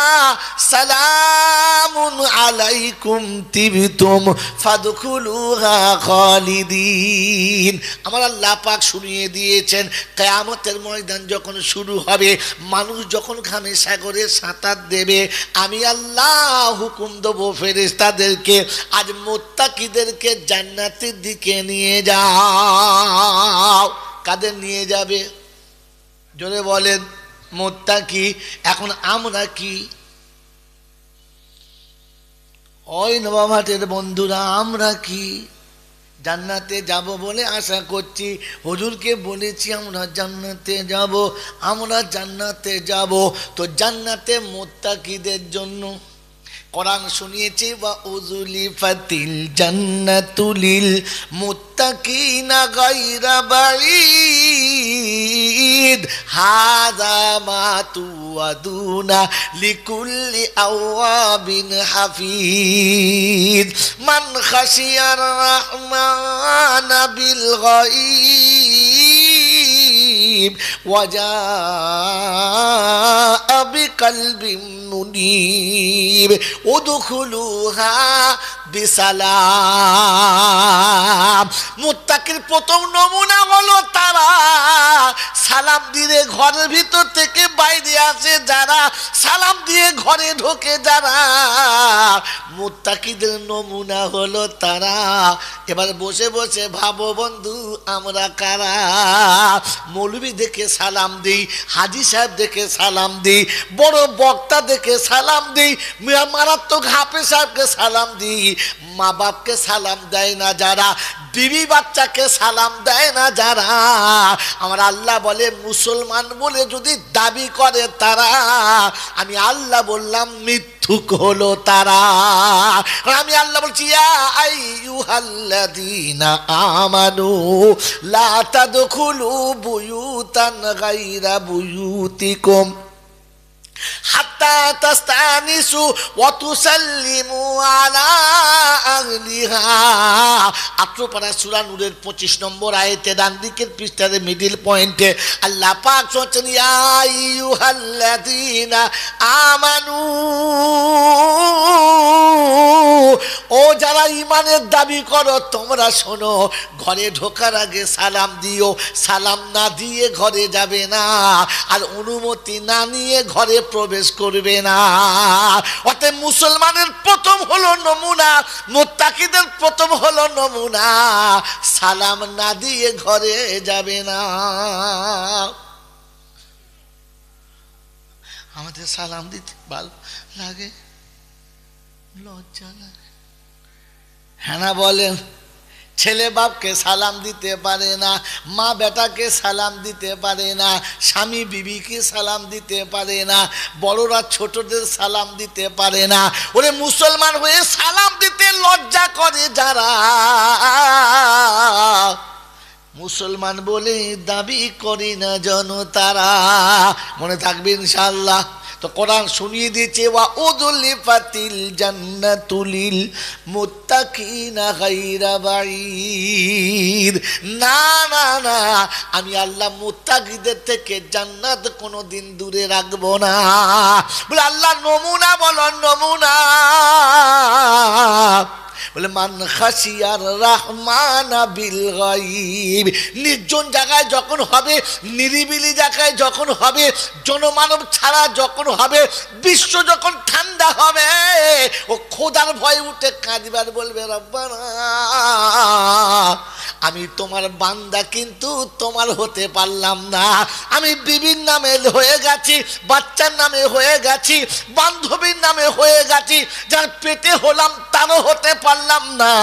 سلام عليكم طبتم فادخلوها خالدين। আমার আল্লাহ পাক শুনিয়ে দিয়েছেন কিয়ামতের ময়দান যখন শুরু হবে, মানুষ যখন ঘামে সাগরে সাঁতার দেবে, আমি আল্লাহ হুকুম দেব ফেরেশতাদেরকে, আজ মুত্তাকিদেরকে জান্নাতের দিকে নিয়ে যাও। কাদের নিয়ে যাবে? জোরে বলেন। মুত্তাকি। এখন আমরা কি? ওই নবাবহাটের বন্ধুরা, আমরা কি জান্নাতে যাব বলে আশা করছি? হুজুরকে বলেছি আমরা জান্নাতে যাব, আমরা জান্নাতে যাব। তো জান্নাতে মুত্তাকিদের জন্য কোরআন শুনিয়েছে, ওয়া উযলিফাতিল জান্নাতু লিল মুত্তাকিনা গায়রা বাঈদ হাযা মা তুআদুনা লিকুল্লি আওয়াবিন হাফিজ মান খাশিয়ার রাহমানা বিল গায়ব ওয়া জাআ বিকলবিন মুনীব উদখুলুহা বিসালাম। মুত্তাকির প্রথম নমুনা হলো তারা সালাম দিয়ে ঘরের ভিতর থেকে বাইরে আসে যারা, সালাম দিয়ে ঘরে ঢোকে যারা, মুত্তাকিদের নমুনা হলো তারা। এবার বসে বসে ভাবো বন্ধু, আমরা কারা? মৌলবি দেখে সালাম দিই, হাজি সাহেব দেখে সালাম দিই, বড় বক্তা দেখে সালাম দিই, মারাত্মক হাফেজ সাহেবকে সালাম দিই, মা বাপকে সালাম দেয় না যারা, বিবি বাচ্চাকে সালাম দেয় না যারা, আমার আল্লাহ বলে মুসলমান বলে যদি দাবি করে তারা, আমি আল্লাহ বললাম মিথ্যুক হলো তারা। আমি আল্লাহ বলছি, ইয়া আইয়ুহাল্লাযীনা আমানু লা তাদখুলু বুয়ুতান গায়রা বুয়ুতিকুম হাত্তা তাস্তানিসু ওয়া তুসাল্লিমু আলা আহলিহা। আত্রপাড়া সূরা নূরের 25 নম্বর আয়াতে ডান দিকের পৃষ্ঠার মিডল পয়েন্টে আল্লাহ পাক বলেন, ইয়া আইয়ুহাল্লাযীনা আমানু, ও যারা ঈমানের দাবি করো তোমরা শোনো, ঘরে ঢোকার আগে সালাম দিও, সালাম না দিয়ে ঘরে যাবে না, আর অনুমতি না নিয়ে ঘরে প্রবেশ করবে না। অতএব মুসলমানের প্রথম হলো নমুনা, মুত্তাকিদের প্রথম হলো নমুনা, সালাম না দিয়ে ঘরে যাবে না। আমাদের সালাম দিতে ভালো লাগে, লজ্জা লাগে, হ্যাঁ না বলেন? ছেলে বাপকে সালাম দিতে পারে না, মা বেটাকে সালাম দিতে পারে না, স্বামী বিবিকে সালাম দিতে পারে না, বড়রা ছোটদের সালাম দিতে পারে না। ওরে মুসলমান হয়ে সালাম দিতে লজ্জা করে যারা, মুসলমান বলে দাবি করি না যেন তারা। মনে থাকবে ইনশাআল্লাহ। তো কোরআন শুনিয়ে দিয়েছে, ওয়া উযলিফাতিল জান্নাতু লিল মুত্তাকিনা গায়রা বাঈদ। না না না, আমি আল্লাহ মুত্তাকিদের থেকে জান্নাত কোনোদিন দূরে রাখবো না। বলে আল্লাহ নমুনা বলো, নমুনা বলে মান খাশিয়ার রহমান বিল গায়ব, নির্জন জায়গায় যখন হবে, নিরিবিলি জায়গায় যখন হবে, জনমানব ছাড়া যখন হবে, বিশ্ব যখন ঠান্ডা হবে, ও খোদার ভয়ে উঠে কাঁদবার বলবে রব্বানা আমি তোমার বান্দা কিন্তু তোমার হতে পারলাম না, আমি বিবির নামে হয়ে গেছি, বাচ্চার নামে হয়ে গেছি, বান্ধবীর নামে হয়ে গেছি, যার পেটে হলাম তারও হতে পারলাম না,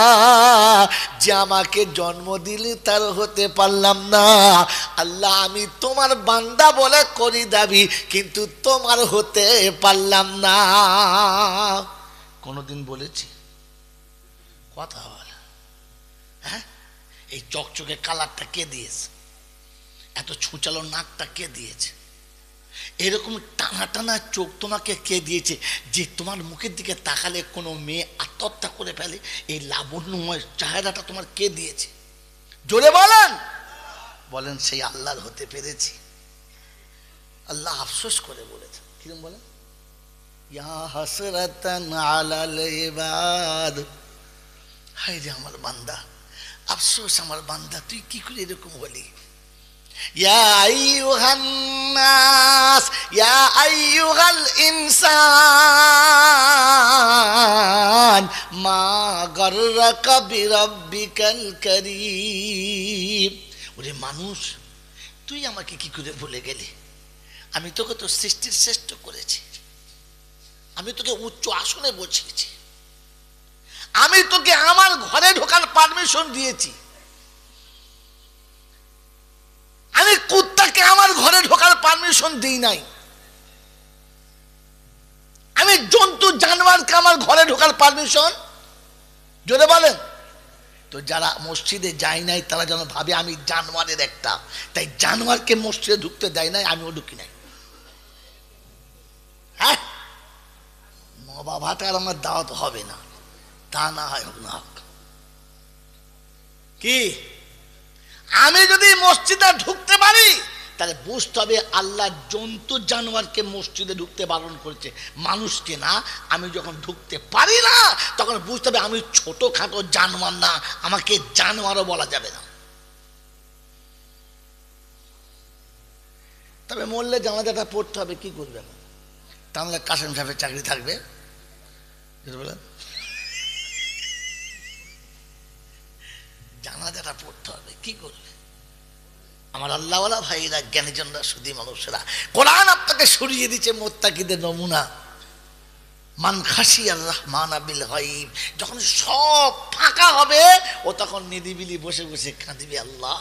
যে আমাকে জন্ম দিলি তারও হতে পারলাম না। আল্লাহ আমি তোমার বান্দা বলে করি দাবি, কিন্তু তোমার হতে পারলাম না। কোনোদিন বলেছি কথা বল? হ্যাঁ, এই চকচকে কালারটা কে দিয়েছে? এত ছুঁচালো নাকটা কে দিয়েছে? এরকম টানা টানা চোখ তোমাকে কে দিয়েছে যে তোমার মুখের দিকে তাকালে কোনো মেয়ে আত্মহত্যা করে ফেলে? এই লাবণ্যময় চেহারাটা তোমার কে দিয়েছে? জোরে বলেন। বলেন সেই আল্লাহর হতে পেরেছি। আল্লাহ আফসোস করে বলেছে, কিরকম বলেন? ইয়া হাসরাতান আলাল ইবাদ, হায় রে আমার বান্দা, আফসোস আমার বান্দা, তুই কি করে এরকম হলি? ইয়া আইয়ুহান নাস, ইয়া আইয়ুহাল ইনসান মা গাররাকা বিরাব্বিকাল কারীম। ওরে মানুষ, তুই আমাকে কি করে ভুলে গেলি? আমি তোকে তো সৃষ্টির শ্রেষ্ঠ করেছি, আমি তোকে উচ্চ আসনে বসিয়েছি, আমি তোকে আমার ঘরে ঢোকার পারমিশন দিয়েছি, আমি কুত্তাকে আমার ঘরে ঢোকার পারমিশন দিই নাই, আমি জন্তু জানোয়ারকে আমার ঘরে ঢোকার পারমিশন, জোরে বলেন। তো যারা মসজিদে যায় নাই তারা যেন ভাবে আমি জানোয়ারের একটা, তাই জানোয়ারকে মসজিদে ঢুকতে দেয় নাই, আমিও ঢুকি নাই। হ্যাঁ, বাবাটা আর আমার দাওয়াত হবে না, তা না হয় হোক না হোক। কি আমি যদি মসজিদে ঢুকতে পারি তাহলে বুঝতে হবে আল্লাহ জন্তু জানোয়ারকে মসজিদে ঢুকতে বারণ করেছে, মানুষকে না। আমি যখন ঢুকতে পারি না তখন বুঝতে হবে আমি ছোটখাটো জানোয়ার না, আমাকে জানোয়ারও বলা যাবে না। তবে মরলে জানাজাটা পড়তে হবে, কি করবে না? তাহলে কাসেম সাহেবের চাকরি থাকবে, জানাজাটা পড়তে হবে, কি করবে? আমার আল্লাহওয়ালা ভাইরা, জ্ঞানীজনরা, সুধী মানুষেরা, কোরআন আপনাকে সরিয়ে দিচ্ছে মুত্তাকিদের নমুনা। মান খাশিয়ার রহমান বিল গায়ব, যখন সব ফাঁকা হবে ও তখন নিরিবিলি বসে বসে কাঁদবে, আল্লাহ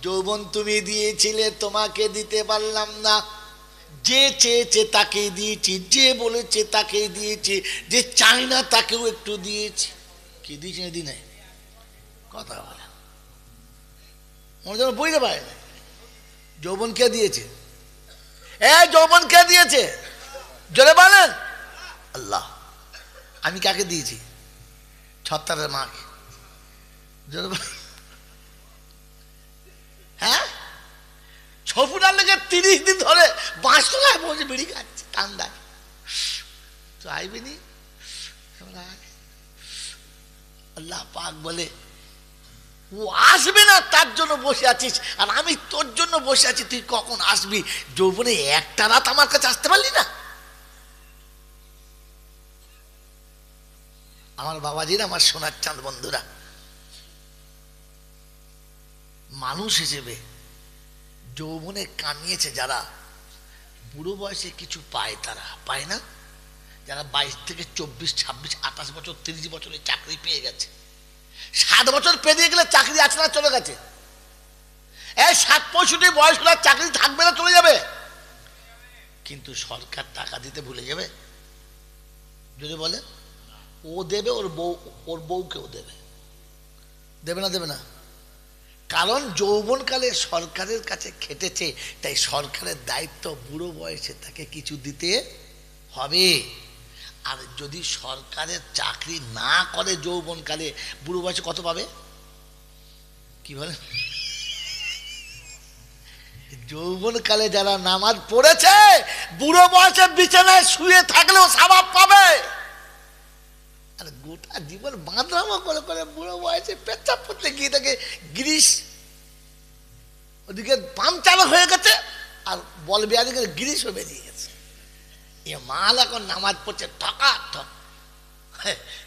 যৌবন তুমি দিয়েছিলে, তোমাকে দিতে পারলাম না, যে চেয়েছে তাকেই দিয়েছি, যে বলেছে তাকেই দিয়েছি, যে চাই না তাকেও একটু দিয়েছি। কি দিয়েছি না দিনে কথা বলে মনে যেন বুঝতে পারে না। যৌবন কে দিয়েছে? যৌবন কে দিয়েছে? জোরে বলেন। আল্লাহ। আমি কাকে দিয়েছি? ছত্তারের মাকে। জোরে বলেন। হ্যাঁ, ছফুটার লেগে 30 দিন ধরে 5 টাকায় বসে বিড়ি খাচ্ছে ঠান্ডায়, তো আইবিনি। আল্লাহ পাক বলে ও আসবে না, তার জন্য বসে আছিস, আর আমি তোর জন্য বসে আছি, তুই কখন আসবি? যৌবনে একটা রাত আমার কাছে আসতে পারলি না? আমার বাবাজিরা, আমার সোনার চাঁদ বন্ধুরা, মানুষ হিসেবে যৌবনে কামিয়েছে যারা, বুড়ো বয়সে কিছু পায় তারা পায় না। যারা 22 থেকে 24, 26, 28 বছর, 30 বছরে চাকরি পেয়ে গেছে, 7 বছর পেরিয়ে গেলে চাকরি আছে না চলে গেছে। 65 বয়স হলে চাকরি থাকবে না চলে যাবে, কিন্তু সরকার টাকা দিতে ভুলে যাবে। যদি বলে ও দেবে, ওর বউকেও দেবে, দেবে না? দেবে না, কারণ যৌবনকালে সরকারের কাছে খেটেছে, তাই সরকারের দায়িত্ব বুড়ো বয়সে তাকে কিছু দিতে হবে। আর যদি সরকারের চাকরি না করে যৌবনকালে, বুড়ো বয়সে কত পাবে? কি বলে? যৌবনকালে যারা নামাজ পড়েছে, বুড়ো বয়সে বিছানায় শুয়ে থাকলেও সওয়াব পাবে। আর গোটা জীবন বাঁধরামো করে করে বুড়ো বয়সে পেচ্ছাপ করতে গিয়ে তাকে গ্রিস, ওদিকে পাংচার হয়ে গেছে আর বল বিহারিকে গ্রিসও বেরিয়ে গেছে। এ মাল এখন নামাজ পড়ছে ঠকা ঠক,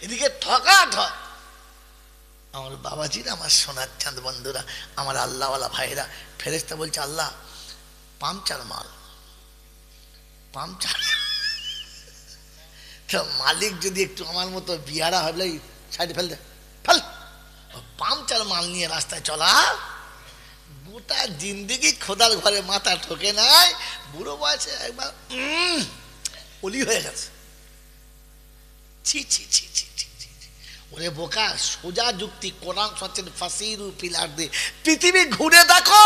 এদিকে ঠকা ঠক। আমার বাবাজিরা, আমার সোনার চাঁদ বন্ধুরা, আমার আল্লাহওয়ালা ভাইরা, ফেরেশতা বলছে আল্লাহ পাংচার মাল, পাংচার। তো মালিক যদি একটু আমার মতো বিহারা হবে সাইডে ফেল দে, ফেল। পাংচার মাল নিয়ে রাস্তায় চলা, গোটা জিন্দিগি খোদার ঘরে মাথা ঠকে নাই, বুড়ো বয়সে একবার অলি হয়ে গেছে। ছি ছি ছি ছি ছি ছি। ওরে বোকা, সোজা যুক্তি কোরআন সচ্ছেন ফাসিরু ফিল আরদি, পৃথিবী ঘুরে দেখো।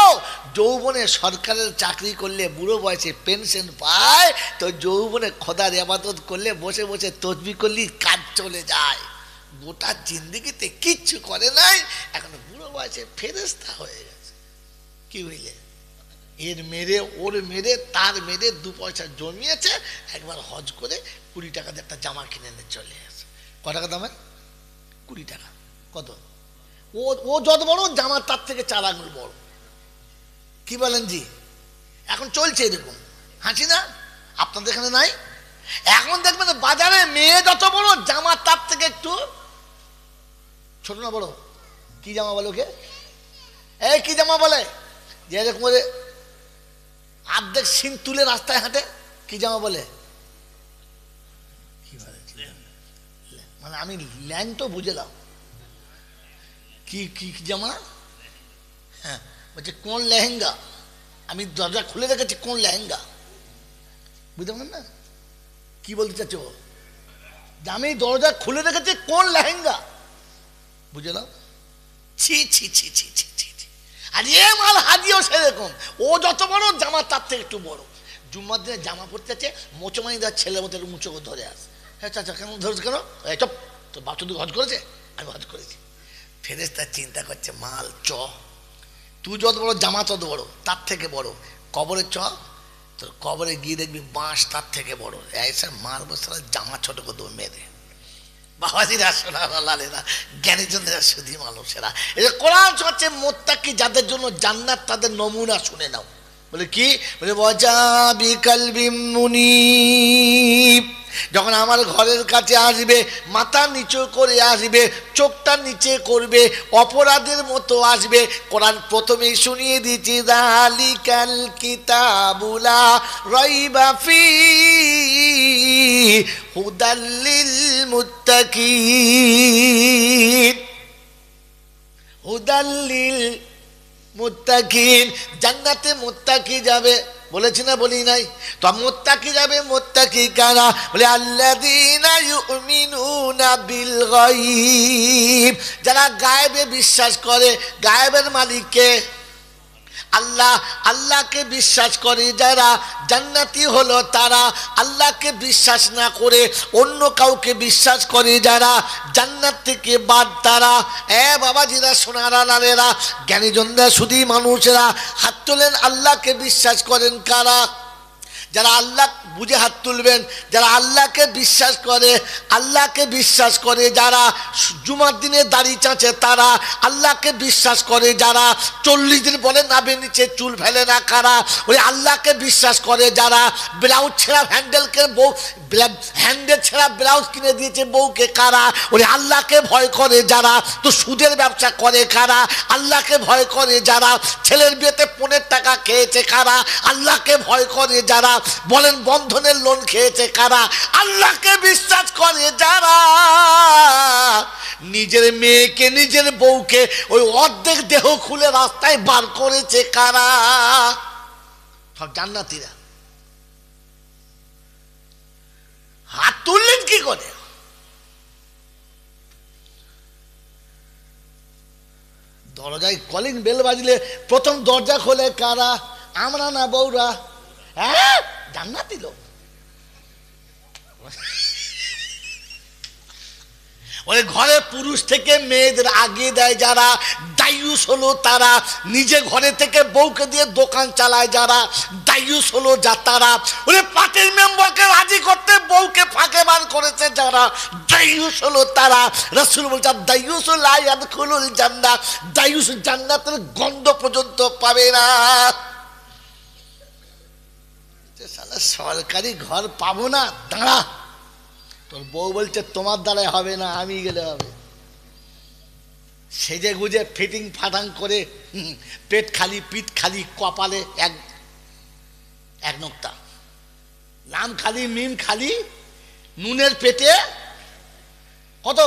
যৌবনে সরকারের চাকরি করলে বুড়ো বয়সে পেনশন পায়, তো যৌবনে খোদার ইবাদত করলে বসে বসে তসবিহ করলি কাজ চলে যায়। গোটা জিন্দিগিতে কিচ্ছু করে নাই, এখন বুড়ো বয়সে ফেরেশতা হয়ে গেছে। কি বুঝলে? এর মেরে ওর মেরে তার মেরে 2 পয়সা জমিয়েছে, একবার হজ করে 20 টাকা দিয়ে একটা জামা কিনে নিয়ে চলে আসে। ক টাকা দামে? 20 টাকা। কত? ও যত বড় জামা তার থেকে 4 আঙুল বড়। কি বলেন জি? এখন চলছে এরকম, হাসি না? আপনাদের এখানে নাই? এখন দেখবেন বাজারে মেয়ে যত বড় জামা তার থেকে একটু ছোট না বড়? কি জামা বলে ওকে? এই কি জামা বলে? যেরকম করে অর্ধেক সিং তুলে রাস্তায় হাঁটে, কি জামা বলে? কি বলে? মানে আমি ল্যাং তো বুঝলাম, কি কি জামা? হ্যাঁ, বলছে কোন লেহেঙ্গা। আমি দরজা খুলে রেখেছি, কোন লেহেঙ্গা? বুঝতে পারেন না কি বলতে চাচ্ছ? আমি দরজা খুলে রেখেছি, কোন লেহেঙ্গা? বুঝলাম। ছি ছি ছি ছি ছি ছি। আর এ মাল হাদিও সেরকম, ও যত বড় জামা তার থেকে একটু বড়। জুম্মার দিনে জামা পড়তে আছে, মোচমানি দেওয়ার ছেলের মতো মুচো ধরে আস। হ্যাঁ চাচা কেন ধরেছে কেন? এই চপ, তোর বাপ তুই হজ করেছে? আমি হজ করেছি। ফেরেশতা চিন্তা করছে মাল চ, তুই যত বড় জামা তত বড়, তার থেকে বড়। কবরে চ, তোর কবরে গিয়ে দেখবি বাঁশ তার থেকে বড়। এইসব মাল বসার জামা ছোট করে দেবো মেরে। বাবাজিরা, সোনারা, জ্ঞানী জনেরা, সুধী মানুষেরা, এই কোরআন হচ্ছে মুত্তাকি যাদের জন্য জান্নাত, তাদের নমুনা শুনে নাও। বলে কি? বলে ওয়াজাবি কালবি মুনিব, যখন আমার ঘরের কাছে আসবে মাথা নিচু করে আসবে, চোখটা নিচে করবে, অপরাধের মতো আসবে। কোরআন প্রথমেই শুনিয়ে দিয়েছি যালিকাল কিতাবুলা রাইবা ফীহি হুদাল লিল মুত্তাকিন, হুদাল লিল মুত্তাকিন। জান্নাতে মুত্তাকি যাবে, বলেছি না বলি নাই? তো মুত্তাকি যাবে, মুত্তাকি কারা? বলে আল্লাযীনা ইউমিনুনা বিল গায়ব, যারা গায়েবে বিশ্বাস করে। গায়েবের মালিককে আল্লাহ, আল্লাহকে বিশ্বাস করে যারা জান্নাতি হলো তারা। আল্লাহকে বিশ্বাস না করে অন্য কাউকে বিশ্বাস করে যারা জান্নাত থেকে বাদ তারা। বাবাজিরা, সোনারা, লালেরা, জ্ঞানীজনরা, শুধু মানুষেরা হাত তোলেন। আল্লাহকে বিশ্বাস করেন কারা? যারা আল্লাহ বুঝে হাত তুলবেন। যারা আল্লাহকে বিশ্বাস করে, আল্লাহকে বিশ্বাস করে যারা জুমার দিনে দাড়ি চাঁচে তারা। আল্লাহকে বিশ্বাস করে যারা 40 দিন পরে নাভি নিচে চুল ফেলে না কারা? ওই আল্লাহকে বিশ্বাস করে যারা ব্লাউজ ছেঁড়া হ্যান্ডেলকে বউ, হ্যান্ডেল ছেঁড়া ব্লাউজ কিনে দিয়েছে বউকে কারা? ওই আল্লাহকে ভয় করে যারা। তো সুদের ব্যবসা করে কারা? আল্লাহকে ভয় করে যারা। ছেলের বিয়েতে 15 টাকা খেয়েছে কারা? আল্লাহকে ভয় করে যারা। বলেন বন্ধনের লোন খেয়েছে কারা? আল্লাহকে বিশ্বাস করে যারা। নিজের মেয়েকে, নিজের বউকে ওই অর্ধেক দেহ খুলে রাস্তায় বার করেছে কারা? সব জান্নাতীরা। হাত তুললেন কি করে? দরজায় কলিং বেল বাজলে প্রথম দরজা খোলে কারা? আমরা না বউরা? হ্যাঁ, জান্নাতি লোক। ওই ঘরে পুরুষ থেকে মেয়েদের আগে দেয় যারা, দায়ী দায়ুস হলো তারা, নিজে ঘরে থেকে বউকে দিয়ে দোকান চালায় যারা, দায়ুস হলো যা তারা, ওরে পার্টির মেম্বারকে রাজি করতে বউকে ফাঁকে বার করেছে যারা, দায়ুস হলো তারা। রাসূল বলছে দায়ুস লা ইয়াদখুলুল জান্নাহ, দায়ুস জান্নাতের গন্ধ পর্যন্ত পাবে না। শালা সরকারি ঘর পাবো না, দাঁড়া। তোর বউ বলছে তোমার দ্বারাই হবে না, আমি গেলে হবে। সেজে গুজে ফিটিং ফাটাং করে পেট খালি পিঠ খালি, কপালে এক নোক্তা, লাম খালি মিম খালি, নুনের পেটে কত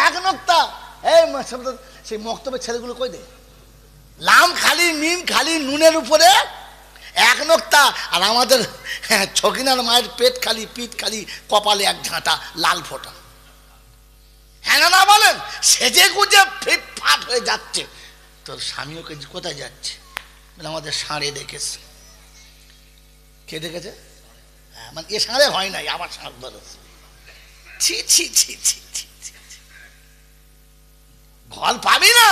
এক নোক্তা। এই সেই মক্তবের ছেলেগুলো কই দে, লাম খালি মিম খালি নুনের উপরে এক নোক্তা। আর আমাদের ছকিনার মায়ের পেট খালি পিঠ খালি, কপালে এক ঝাঁটা লাল ফোঁটা। হ্যাঁ না বলেন, সেজে গুজে ফিট ফাট হয়ে যাচ্ছে। তোর স্বামী ওকে কোথায় যাচ্ছে? আমাদের ষাঁড়ে দেখেছে। কে দেখেছে? হ্যাঁ, মানে এ ষাঁড়ে হয় নাই, আবার ষাঁড় ধরেছে। ছি ছি ছি ছি ছি, ঘর পাবি না।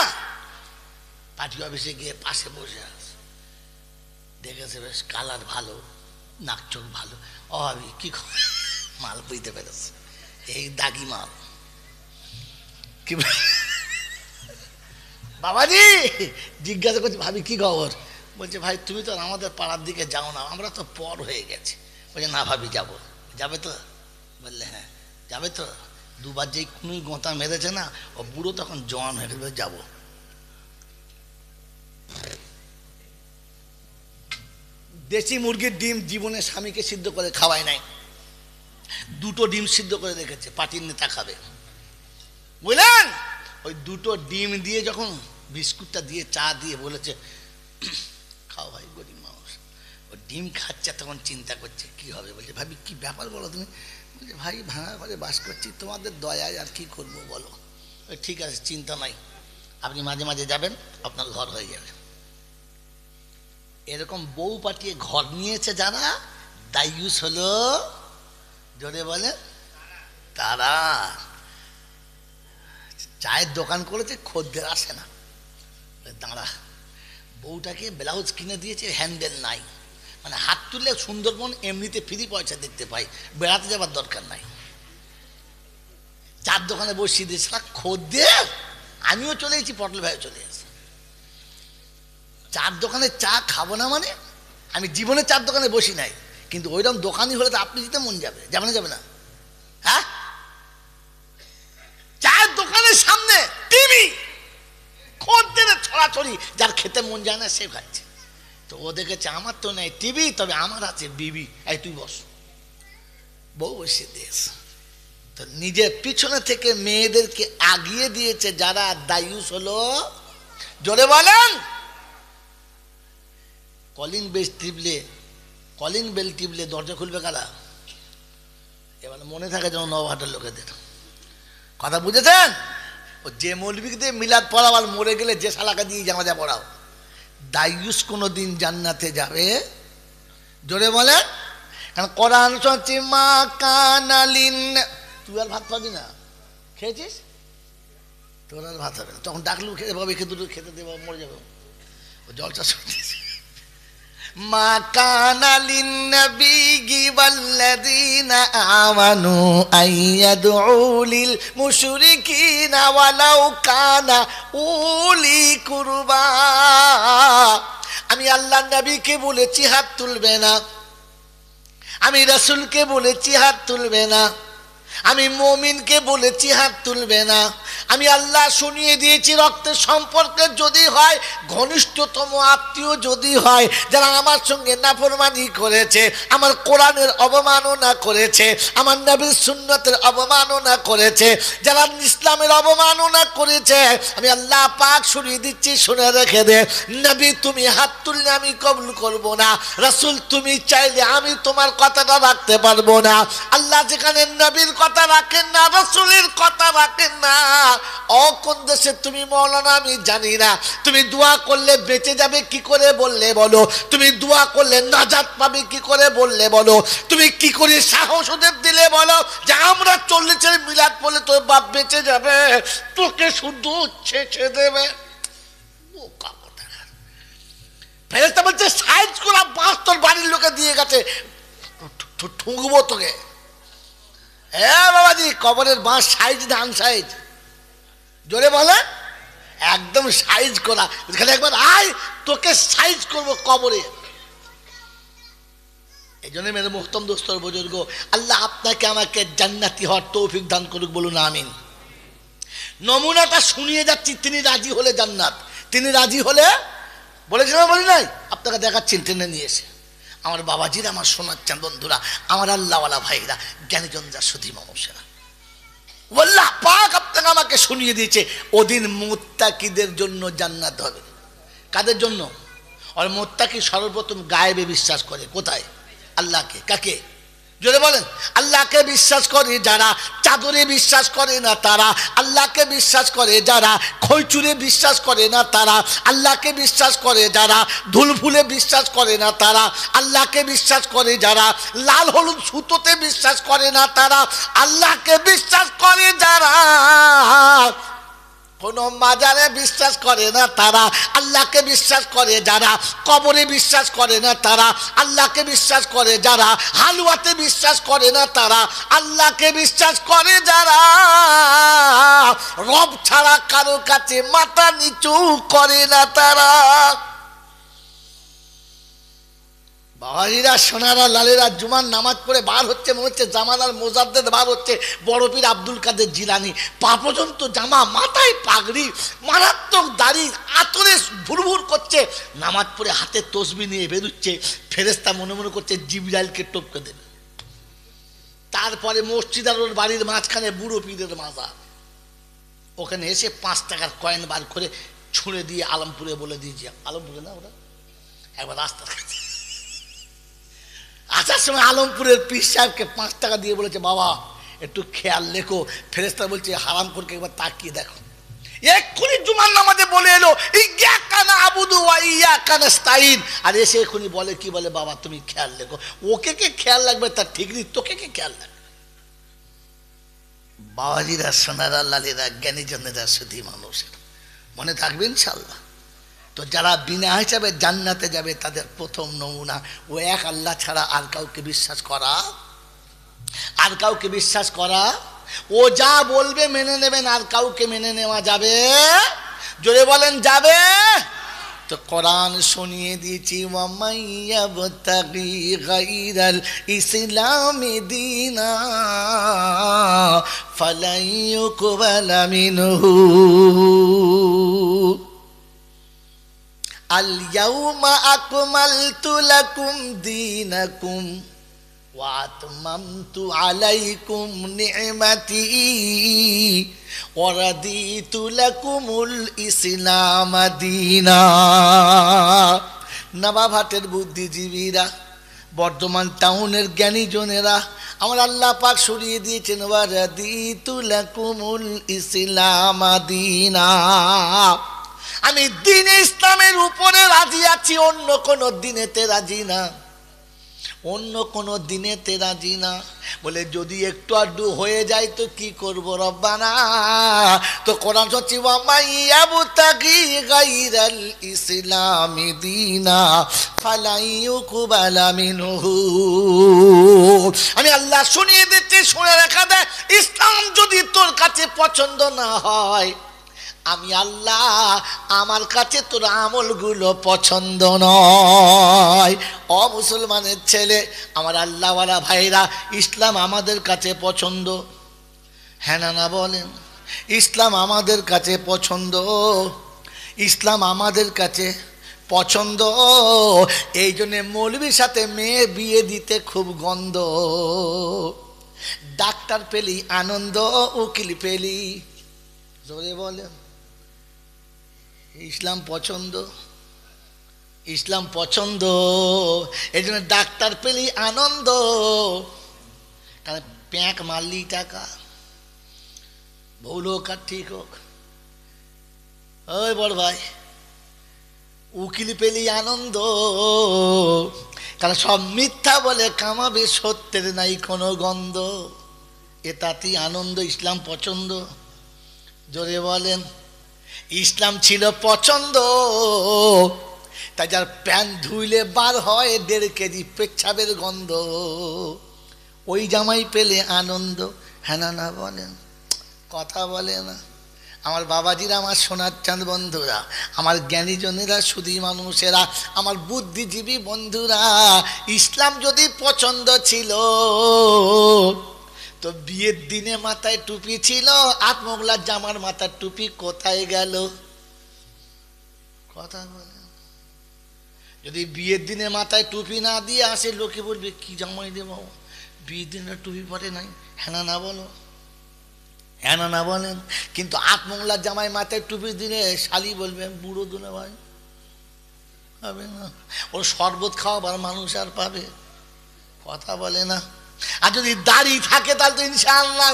পার্টি অফিসে গিয়ে পাশে বসে আছে, দেখেছে বেশ কালার ভালো, নাক চোখ ভালো। অভাবী কি মাল বুঝতে পেরেছে, এই দাগি মাল। কি বাবাজি জিজ্ঞাসা করছি, ভাবি কি খবর? বলছে ভাই তুমি তো আমাদের পাড়ার দিকে যাও না, আমরা তো পর হয়ে গেছি। বলছে না ভাবি যাবো। যাবে তো? বললে হ্যাঁ যাবে তো। দুবার যেই কুনুই গোঁতা মেরেছে না, ও বুড়ো তখন জওয়ান হয়ে গেল, যাবো। দেশি মুরগির ডিম জীবনে স্বামীকে সিদ্ধ করে খাওয়ায় নাই, দুটো ডিম সিদ্ধ করে রেখেছে, পার্টির নেতা খাবে বুঝলেন। ওই দুটো ডিম দিয়ে যখন বিস্কুটটা দিয়ে চা দিয়ে বলেছে খাও ভাই, গরিব মানুষ। ও ডিম খাচ্ছে, তখন চিন্তা করছে কি হবে। বলছে ভাবি কি ব্যাপার বলো তুমি? বলছে ভাই ভাঙা ঘরে বাস করছি, তোমাদের দয়ায় আর কি করবো বলো। ঠিক আছে চিন্তা নাই, আপনি মাঝে মাঝে যাবেন, আপনার ঘর হয়ে যাবে। এরকম বউ পাঠিয়ে ঘর নিয়েছে যারা, দায়ুস হলো জোরে বলে তারা। চায়ের দোকান করেছে, খদ্দের আসে না, দাঁড়া। বউটাকে ব্লাউজ কিনে দিয়েছে, হ্যান্ডেল নাই, মানে হাত তুললে সুন্দরবন এমনিতে ফ্রি পয়সা দেখতে পাই, বেড়াতে যাবার দরকার নাই। চার দোকানে বসিয়ে দিয়েছে খদ্দের, আমিও চলে এসেছি, পটল ভাইও চলে এসেছে। চার দোকানে চা খাবো না মানে? আমি জীবনে চার দোকানে বসি নাই, কিন্তু ওইরকম দোকানই হলে তো আপনি যেতে মন যাবে, যাবে না যাবে না? হ্যাঁ, চায়ের দোকানের সামনে টিভি, খদ্দের ছড়াছড়ি, যার খেতে মন যায় না সে খাচ্ছে। তো ও দেখেছে আমার তো নেই টিভি, তবে আমার আছে বিবি, এই তুই বস। বউ বসে দিয়েছে। তো নিজের পিছনে থেকে মেয়েদেরকে আগিয়ে দিয়েছে যারা, দায়ুস হলো জোরে বলেন। কলিং বেল টিপলে দরজা খুলবে কারা? এবার মনে থাকে যেন নবহাটের লোকেদের কথা, বুঝেছেন? ও যে মৌলবীকে মিলাদ পড়াও আর মরে গেলে যে শালাকে দিয়ে জানাজা পড়াও, দায়ুস কোনো দিন জান্নাতে যাবে? জোরে বলেন। কারণ কোরআন শুনছি মা কানালিন। তুই আর ভাত পাবি না, খেয়েছিস? তোর আর ভাত হবে না, তখন ডাকলু খেতে পাবি, খেতে দুটো খেতে দেবো, মরে যাবে। ও জলসা শুনতেছে। মা কানালিন নবিয়্যি ওয়াল্লাযীনা আমানু আইয়াদউলিল মুশরিকিনা ওয়ালাউ কানা উলি কুরবা। আমি আল্লাহ নবীকে বলেছি হাত তুলবে না, আমি রাসূলকে বলেছি হাত তুলবে না, আমি মুমিনকে বলেছি হাত তুলবে না। আমি আল্লাহ শুনিয়ে দিয়েছি রক্তের সম্পর্কে যদি হয়, ঘনিষ্ঠতম আত্মীয় যদি হয়, যারা আমার সঙ্গে নাফরমানি করেছে, আমার কোরআনের অবমাননা করেছে, আমার নবীর সুন্নতের অবমাননা করেছে, যারা ইসলামের অবমাননা করেছে, আমি আল্লাহ পাক শুনিয়ে দিচ্ছি, শুনে রেখে দে। নবী তুমি হাত তুললে আমি কবুল করব না, রাসূল তুমি চাইলে আমি তোমার কথাটা রাখতে পারবো না। আল্লাহ যেখানে নবীর কথা রাখেন না, রাসূলের কথা রাখেন না, কোন দেশে তুমি মৌলানা আমি জানি না, তুমি দোয়া করলে বেঁচে যাবে কি করে বললে বলো, তুমি দোয়া করলে নাজাত পাবে কি করে বললে বলো, তুমি কি করে সাহস ওদের দিলে বলো যে আমরা 40-এর মিলাদ পড়লে তোর বাপ বেঁচে যাবে, তোকে শুধু ছেঁচে দেবে। ফেরেশতা বলছে সাইজ করা বাঁশ তোর বাড়ির লোকে দিয়ে গেছে, ঠুকবো তোকে। হ্যাঁ বাবাজি, কবরের বাঁশ সাইজ না আনসাইজ? জোরে বলে। একদম সাইজ করা। এখানে একবার আয়, তোকে সাইজ করবো কবরে। এই জন্য মেরে মুহতরম দোস্তর বুজুর্গ, আল্লাহ আপনাকে আমাকে জান্নাতি হওয়ার তৌফিক দান করুক, বলুন আমিন। নমুনাটা শুনিয়ে যাচ্ছি, তিনি রাজি হলে জান্নাত, তিনি রাজি হলে, বলেছিলাম বলি নাই, আপনাকে দেখাচ্ছেন টেনে নিয়ে এসে। আমার বাবাজিরা, আমার শোনাচ্ছেন বন্ধুরা, আমার আল্লাহওয়ালা ভাইরা, জ্ঞানীজন যা সুধী মানুষেরা, আল্লাহ পাক আপনাকে আমাকে শুনিয়ে দিয়েছে ওদিন মুত্তাকিদের জন্য জান্নাত হবে। কাদের জন্য? আর মুত্তাকি সর্বপ্রথম গায়েবে বিশ্বাস করে। কোথায়? আল্লাহকে। কাকে? জোরে বলেন। আল্লাহকে বিশ্বাস করে যারা, চাদরে বিশ্বাস করে না তারা, আল্লাহকে বিশ্বাস করে যারা, খৈচুরে বিশ্বাস করে না তারা, আল্লাহকে বিশ্বাস করে যারা, ধুলফুলে বিশ্বাস করে না তারা, আল্লাহকে বিশ্বাস করে যারা, লাল হলুদ সুতোতে বিশ্বাস করে না তারা, আল্লাহকে বিশ্বাস করে যারা, কোন মাজারে বিশ্বাস করে না তারা, আল্লাহকে বিশ্বাস করে যারা, কবরে বিশ্বাস করে না তারা, আল্লাহকে বিশ্বাস করে যারা, হালুয়াতে বিশ্বাস করে না তারা, আল্লাহকে বিশ্বাস করে যারা, রব ছাড়া কারো কাছে মাথা নিচু করে না তারা। বাবাজিরা, সোনারা, লালেরা, জুমার নামাজ পড়ে বার হচ্ছে, মনে হচ্ছে জামানার মোজাদ্দেদ বার হচ্ছে, বড় পীর আব্দুল কাদের জিলানী, পা পর্যন্ত জামা, মাথায় পাগড়ি, মারাত্মক দাড়ি, আতরে ভুরভুর করছে, নামাজ পড়ে হাতে তসবিহ নিয়ে বেরোচ্ছে। ফেরেশতা মনে মনে করছে জিবরাইলকে টপকে দেবে। তারপরে মসজিদ আর ওর বাড়ির মাঝখানে বুড়ো পীরের মাজার, ওখানে এসে 5 টাকার কয়েন বার করে ছুঁড়ে দিয়ে আলমপুরে বলে দিয়েছি, আলমপুরে না ওরা, একবার রাস্তার কাছে আসার সময় আলমপুরের পীর সাহেবকে 5 টাকা দিয়ে বলেছে, বাবা একটু খেয়াল রেখো। ফেরেশতা বলছে হারাম করে একবার তাকিয়ে দেখো। এক্ষুনি জুমার নামাজে বলে এলো ইয়াকা নাবুদু ওয়া ইয়াকা নাস্তাইন, আর এসে এক্ষুনি বলে কি বলে, বাবা তুমি খেয়াল রেখো। ওকে কে খেয়াল রাখবে তার ঠিক নেই, তোকে কে খেয়াল রাখবে? বাবাজিরা, সোনারা, লালেরা, জ্ঞানীজনেরা, সুধী মানুষের, মনে থাকবে ইনশাআল্লাহ। তো যারা বিনা হিসাবে জান্নাতে যাবে তাদের প্রথম নমুনা, ও এক আল্লাহ ছাড়া আর কাউকে বিশ্বাস করা, আর কাউকে বিশ্বাস করা, ও যা বলবে মেনে নেবেন, আর কাউকে মেনে নেওয়া যাবে? জোরে বলেন যাবে? তো কোরআন শুনিয়ে দিয়েছি, ওয়ামাইয়াবতাগি গায়রাল ইসলামি দীনা ফালাই ইউকবালা মিনহু আল ইয়াউমা আকমালতু লাকুম দীনাকুম ওয়া আতমামতু আলাইকুম নি'মাতি ওয়া রাদিতু লাকুমুল ইসলাম দীনা। নবাবহাটের বুদ্ধিজীবীরা, বর্ধমান টাউনের জ্ঞানীজনেরা, আমার আল্লাহ পাক সরিয়ে দিয়েছেন ওয়া রাদিতু লাকুমুল ইসলাম দীনা। আমি দ্বীন ইসলামের উপরে রাজি আছি, অন্য কোন দিনেতে রাজি না, অন্য কোন দিনেতে রাজি না। বলে যদি একটু আড্ডু হয়ে যায় তো কি করব রব্বানা? তো কোরআন হচ্ছে ওয়ামাইয়াবতাগি গায়রাল ইসলামি দীনা ফালাই ইউকবালা মিনহু। আমি আল্লাহ শুনিয়ে দিচ্ছি, শুনে রাখা দেয়, ইসলাম যদি তোর কাছে পছন্দ না হয়, আমি আল্লাহ, আমার কাছে তোর আমলগুলো পছন্দ নয়। ও মুসলমানের ছেলে, আমার আল্লাহওয়ালা ভাইরা, ইসলাম আমাদের কাছে পছন্দ, হ্যাঁ না না বলেন? ইসলাম আমাদের কাছে পছন্দ, ইসলাম আমাদের কাছে পছন্দ। এই জন্যে মৌলবীর সাথে মেয়ে বিয়ে দিতে খুব গন্ধ। ডাক্তার পেলি আনন্দ, উকিল পেলি, জোরে বলেন ইসলাম পছন্দ, ইসলাম পছন্দ। এই জন্য ডাক্তার পেলি আনন্দ, কারণ প্যাঁক মারলি টাকা, ভুল হোক আর ঠিক হোক। ওই বড় ভাই, উকিল পেলি আনন্দ, কারণ সব মিথ্যা বলে কামাবে, সত্যের নাই কোনো গন্ধ। এটাতেই আনন্দ, ইসলাম পছন্দ। জোরে বলেন ইসলাম ছিল পছন্দ, তাই যার প্যান্ট ধুইলে বার হয় 1.5 কেজি পেচ্ছাবের গন্ধ, ওই জামাই পেলে আনন্দ। হ্যাঁ না না বলেন, কথা বলে না। আমার বাবাজিরা, আমার সোনার চাঁদ বন্ধুরা, আমার জ্ঞানীজনেরা, সুধী মানুষেরা, আমার বুদ্ধিজীবী বন্ধুরা, ইসলাম যদি পছন্দ ছিল তো বিয়ের দিনে মাথায় টুপি ছিল, আত্মগোলার জামার মাথার টুপি কোথায় গেল? কথা বলে। যদি বিয়ের দিনে মাথায় টুপি না দিয়ে আসে, লোকে বলবে কি জামাই রে বাবা, বিয়ের দিনে টুপি পরে নাই। হ্যাঁ না বলো, হ্যাঁ না বলেন। কিন্তু আত্মগোলার জামাই মাথায় টুপি দিলে শালি বলবে বুড়ো দুলে ভাই পাবে না, ওর শরবত খাওয়াবার মানুষ আর পাবে? কথা বলে না। আর যদি দাড়ি থাকে তাহলে তো ইনশাআল্লাহ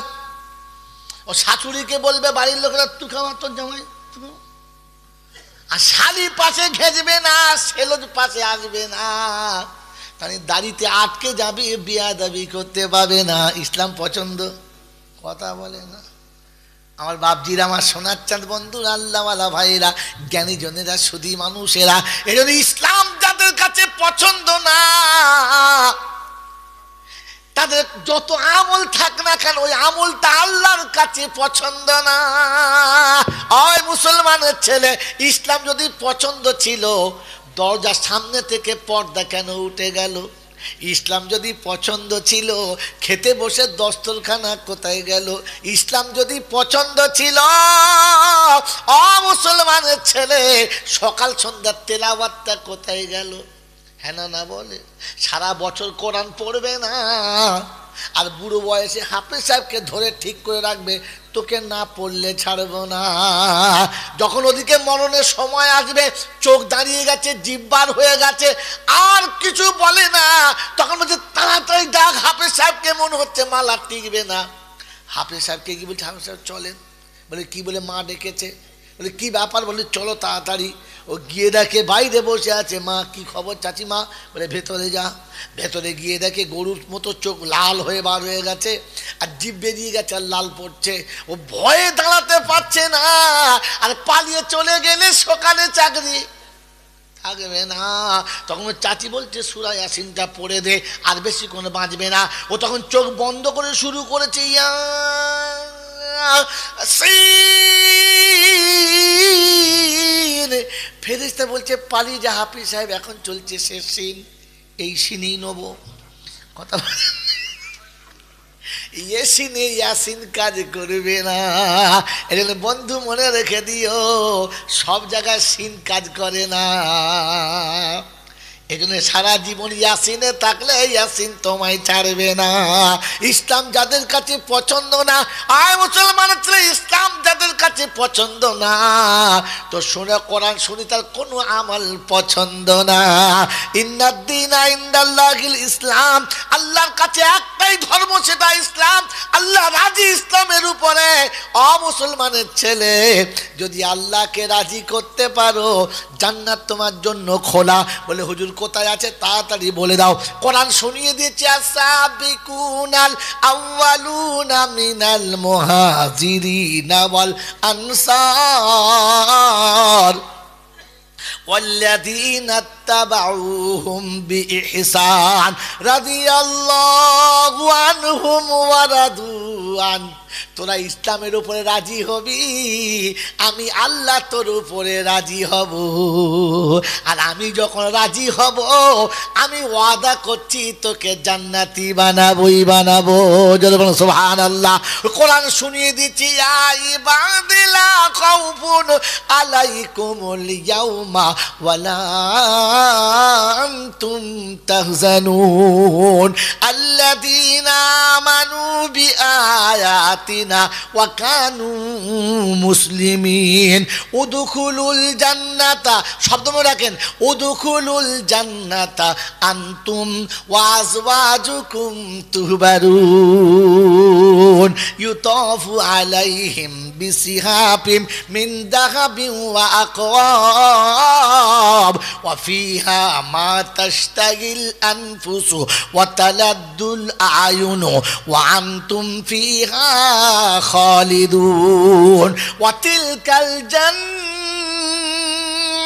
ও শাশুড়িকে বলবে বাড়ির লোকেরা তুই খাওয়া তোর জামাই, আর শালি পাশে ঘেঁচবে না, সেলোজ পাশে আসবে না, তাহলে দাড়িতে আটকে যাবে, বিয়া দাবি করতে পাবে না। ইসলাম পছন্দ, কথা বলে না। আমার বাপজিরা, আমার সোনার চাঁদ বন্ধুরা, আল্লাহওয়ালা ভাইরা, জ্ঞানীজনেরা, সুধী মানুষেরা, এই জন্য ইসলাম যাদের কাছে পছন্দ না, তাদের যত আমল থাক না কেন, ওই আমলটা আল্লাহর কাছে পছন্দ না। ওই মুসলমানের ছেলে, ইসলাম যদি পছন্দ ছিল, দরজার সামনে থেকে পর্দা কেন উঠে গেল? ইসলাম যদি পছন্দ ছিল, খেতে বসে দস্তরখানা কোথায় গেল? ইসলাম যদি পছন্দ ছিল, মুসলমানের ছেলে, সকাল সন্ধ্যার তেলাওয়াতটা কোথায় গেল? হ্যাঁ না বলে। সারা বছর কোরআন পড়বে না, আর বুড়ো বয়সে হাফেজ সাহেবকে ধরে ঠিক করে রাখবে, তোকে না পড়লে ছাড়বো না। যখন ওদিকে মরণের সময় আসবে, চোখ দাঁড়িয়ে গেছে, জিব্বার হয়ে গেছে, আর কিছু বলে না, তখন বলছে তাড়াতাড়ি ডাক হাফেজ সাহেবকে, মনে হচ্ছে মালা টিকবে না। হাফেজ সাহেবকে কি বলছে, হাফেজ সাহেব চলেন। বলে কি? বলে মা ডেকেছে। বলে কি ব্যাপার? বলে চলো তাড়াতাড়ি। ও গিয়ে দেখে বাইরে বসে আছে। মা কি খবর চাচি? মা বলে ভেতরে যা। ভেতরে গিয়ে দেখে গরুর মতো চোখ লাল হয়ে বার হয়ে গেছে, আর জিভ বেরিয়ে গেছে, আর লাল পড়ছে। ও ভয়ে দাঁড়াতে পারছে না, আর পালিয়ে চলে গেলে সকালে চাকরি থাকবে না। তখন চাচি বলছে সূরা ইয়াসিনটা পড়ে দে, আর বেশি কোনো বাঁচবে না। ও তখন চোখ বন্ধ করে শুরু করেছে, ফেরেশতা বলছে পালিয়ে যা হাফিজ সাহেব, এখন চলছে শেষ সিন, এই সিনেই নেব। কথা সিনে ইয়াসিন কাজ করবে না। এজন্য বন্ধু মনে রেখে দিও, সব জায়গায় সিন কাজ করে না। এজন্য সারা জীবন ইয়াসিনে থাকলে ইয়াসিন তোমায় ছাড়বে না। ইসলাম যাদের কাছে পছন্দ না, আয় মুসলমানের ছেলে, ইসলাম যাদের কাছে পছন্দ না, তো শুনে কোরআন শুনি তার কোনো আমল পছন্দ না। ইন্নাদ্দীনা ইনদাল্লাহিল ইসলাম, আল্লাহর কাছে একটাই ধর্ম, সেটা ইসলাম। আল্লাহ রাজি ইসলামের উপরে। মুসলমানের ছেলে, যদি আল্লাহকে রাজি করতে পারো, জান্নাত তোমার জন্য খোলা। বলে হুজুর কোথায় আছে? তাড়াতাড়ি বলে দাও। কোরআন শুনিয়ে দিয়েছে, আস-সাবিকুনাল আউয়ালুনা মিনাল মুহাজিরিনা ওয়াল আনসার والذين اتبعوهم بإحسان رضي الله عنهم ورضوا عنه। তোরা ইসলামের উপরে রাজি হবি, আমি আল্লাহ তোর উপরে রাজি হব। আর আমি যখন রাজি হব, আমি ওয়াদা করছি তোকে জান্নাতি বানাবোই বানাবো। যদি বলো সুবহানাল্লাহ। কোরআন শুনিয়ে দিচ্ছি, ইয়া ইবাদি লা খাউফুন আলাইকুমুল ইয়াউমা ওয়ালা আনতুম তাহজানুন আল্লাযীনা আমানু বিআয়াতিনা ওয়া কানু মুসলিমিন উদখুলুল জান্নাতা। শব্দ মনে রাখেন, উদখুলুল জান্নাতা আনতুম ওয়া আজওয়াজুকুম তুহবারুন ইউতাফু আলাইহিম বিসিহাবিম মিন যাহাবিন ওয়া আকওয়াব ওয়া ফিহা মা তাশতাহিল আনফুসু ওয়া তালাদ্দুল আয়ুনু ওয়া আনতুম ফিহা খালিদুন ওয়া তিলকাল জান্নাহ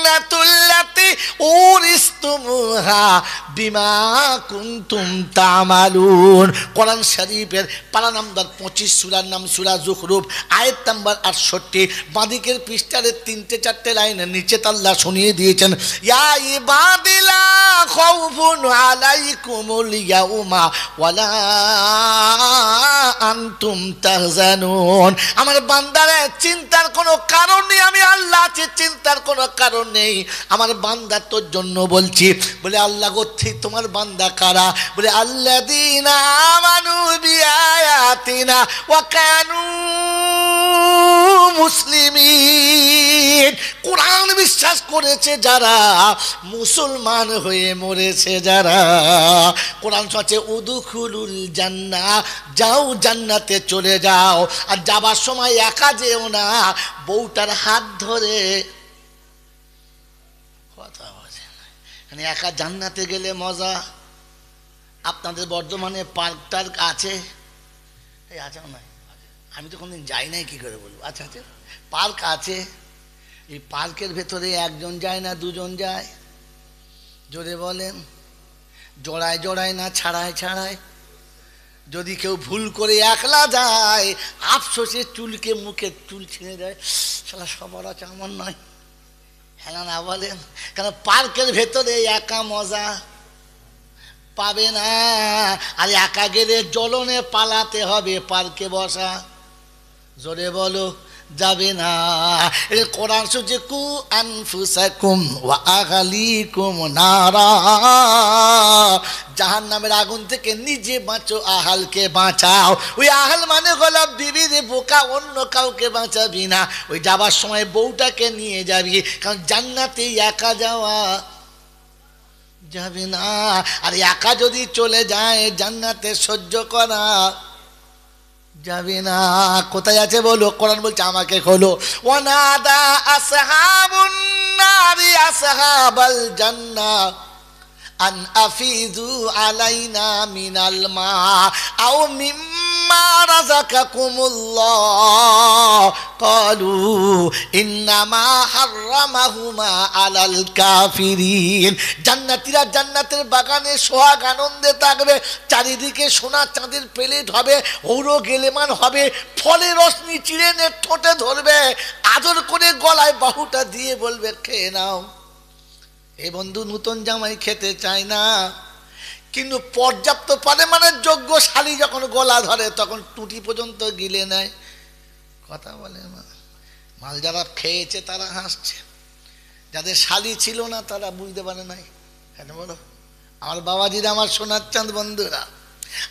সুন্নাতুল্লাতি উরিসতুমুহা বিমা কুনতুম তা'মালুন। কোরআন শরীফের পারা নাম্বার 25, সূরার নাম সূরা যুখরুফ, আয়াত নাম্বার 68। বাঁদিকের পৃষ্ঠারে 3-4 লাইনের নিচে আল্লাহ শুনিয়ে দিয়েছেন, ইয়া ইবাদিলা খাউফুন আলাইকুমুল ইয়াউমা ওয়ালা আনতুম তাহজানুন। আমার বান্দারে চিন্তার কোনো কারণ নেই, আমি আল্লাহ আছি, চিন্তার কোনো কারণ নেই। আমার বান্দা তোর জন্য বলছি। বলে আল্লাহ গো, তোমার বান্দা কারা? বলে আল্লাযীনা আমানু বিআয়াতিনা ওয়া কানু মুসলিমিন। কোরআন বিশ্বাস করেছে যারা, মুসলমান হয়ে মরেছে যারা। কোরআন সচে উদুখুলুল জান্নাহ, যাও জান্নাতে চলে যাও। আর যাবার সময় একা যেও না, বউটার হাত ধরে। কথা বলেন, মানে একা জান্নাতে গেলে মজা। আপনাদের বর্ধমানে পার্ক টার্ক আছে? এই আছে না? আমি তো কোনদিন যাই নাই, কি করে বলবো। আচ্ছা আচ্ছা, পার্ক আছে। এই পার্কের ভেতরে একজন যায় না দুজন যায়? জোরে বলেন। জোড়ায় জোড়ায় না ছাড়ায় ছাড়ায়? যদি কেউ ভুল করে একলা যায়, আফসোসে চুলকে মুখে চুল ছিঁড়ে দেয়, শালা সবার আছে আমার নয়। হ্যাঁ না বলেন? কারণ পার্কের ভেতরে একা মজা পাবে না। আর একা গেলে জ্বলনে পালাতে হবে, পার্কে বসা। জোরে বলো, যাবে না। কোরআন সুজে কু আনফুসাকুম ওয়া আহলিকুম নারা, জাহান্নামের আগুন থেকে নিজে বাঁচো, আহালকে বাঁচাও। ওই আহাল মানে হলো বিবির বোকা, অন্য কাউকে বাঁচাবি না। ওই যাবার সময় বউটাকে নিয়ে যাবি, কারণ জান্নাতে একা যাওয়া যাবে না। আর একা যদি চলে যায় জান্নাতে সহ্য করা যাবে না। কোথায় আছে বলো? কোরআন বলছে আমাকে খোলো। ওয়ানাদা আসহাবুন নারি আসহাবাল জান্নাহ আন আফিযু আলাইনা মিনাল মা আও মিম্মা রাযাকাকুমুল্লাহ ক্বালু ইন্নামা হাররামাহুমা আলাল কাফিরিন। জান্নাতীরা জান্নাতের বাগানে সোহাগ আনন্দে থাকবে, চারিদিকে সোনা চাঁদের প্লেট হবে, ঔর গেলেমান হবে, ফলের রস চিড়ে নে ঠোঁটে ধরবে, আদর করে গলায় বাহুটা দিয়ে বলবে খেয়ে নাও। এ বন্ধু নতুন জামাই খেতে চায় না, কিন্তু পর্যাপ্ত পরিমাণে যোগ্য শালি যখন গলা ধরে তখন টুটি পর্যন্ত গিলে নেয়। কথা বলে না। মাল যারা খেয়েছে তারা হাসছে, যাদের শালি ছিল না তারা বুঝতে পারে নাই। কেন বলো? আমার বাবাজিরা, আমার সোনার চাঁদ বন্ধুরা,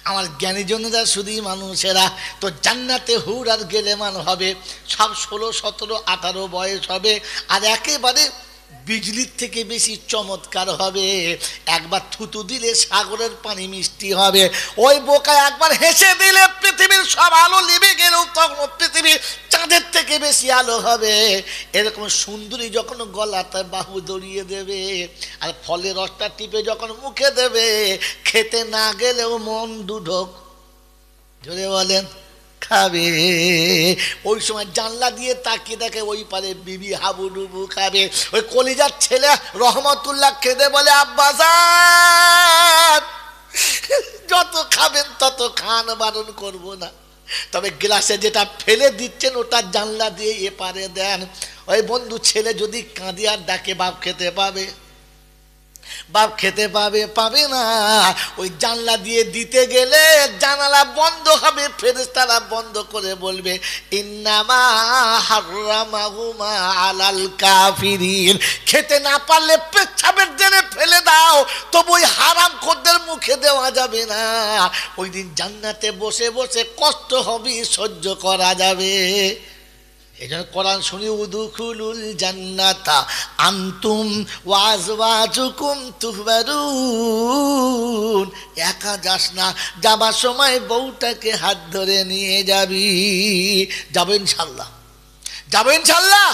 আমার জ্ঞানী জনেরা, শুধুই মানুষেরা। তো জান্নাতে হুর আর গেলেমান হবে, সব 16, 17, 18 বয়স হবে। আর একেবারে বিজলির থেকে বেশি চমৎকার হবে। একবার থুতু দিলে সাগরের পানি মিষ্টি হবে। ওই বোকা একবার হেসে দিলে পৃথিবীর সব আলো নিভে গেলেও তখন পৃথিবীর চাঁদের থেকে বেশি আলো হবে। এরকম সুন্দরী যখন গলাতে বাহু দড়িয়ে দেবে, আর ফলের রসটা টিপে যখন মুখে দেবে, খেতে না গেলেও মন দুঢক, জোরে বলেন, খাবে। ওই সময় জানলা দিয়ে তাকিয়ে দেখে ওই পারে বিবি হাবুডুবু খাবে। ওই কলিজার ছেলে রহমতুল্লাহ খেদে বলে, আব্বাজান যত খাবেন তত খান, বারণ করবো না, তবে গ্লাসে যেটা ফেলে দিচ্ছেন ওটা জানলা দিয়ে এপারে দেন। ওই বন্ধু ছেলে যদি কাঁদিয়ে আর ডাকে, বাপ খেতে পাবে? বাপ খেতে পাবে? পাবে না। ওই জানলা দিয়ে দিতে গেলে জানালা বন্ধ হবে, ফেরেশতারা বন্ধ করে বলবে ইন্নামা হাররামাহুমা আলাল কাফিরিন। খেতে না পারলে পেচ্ছাবের জেনে ফেলে দাও, তবু ওই হারাম খোরদের মুখে দেওয়া যাবে না। ওই দিন জান্নাতে বসে বসে কষ্ট হবে, সহ্য করা যাবে। এই জন্য কোরআন শুনি উদুখুলুল জান্নাতা আনতুম ওয়া আজওয়াজুকুম তুহবারুন। একা যাস না, যাবার সময় বউটাকে হাত ধরে নিয়ে যাবি। যাবো ইনশাল্লাহ, যাবো ইনশাল্লাহ।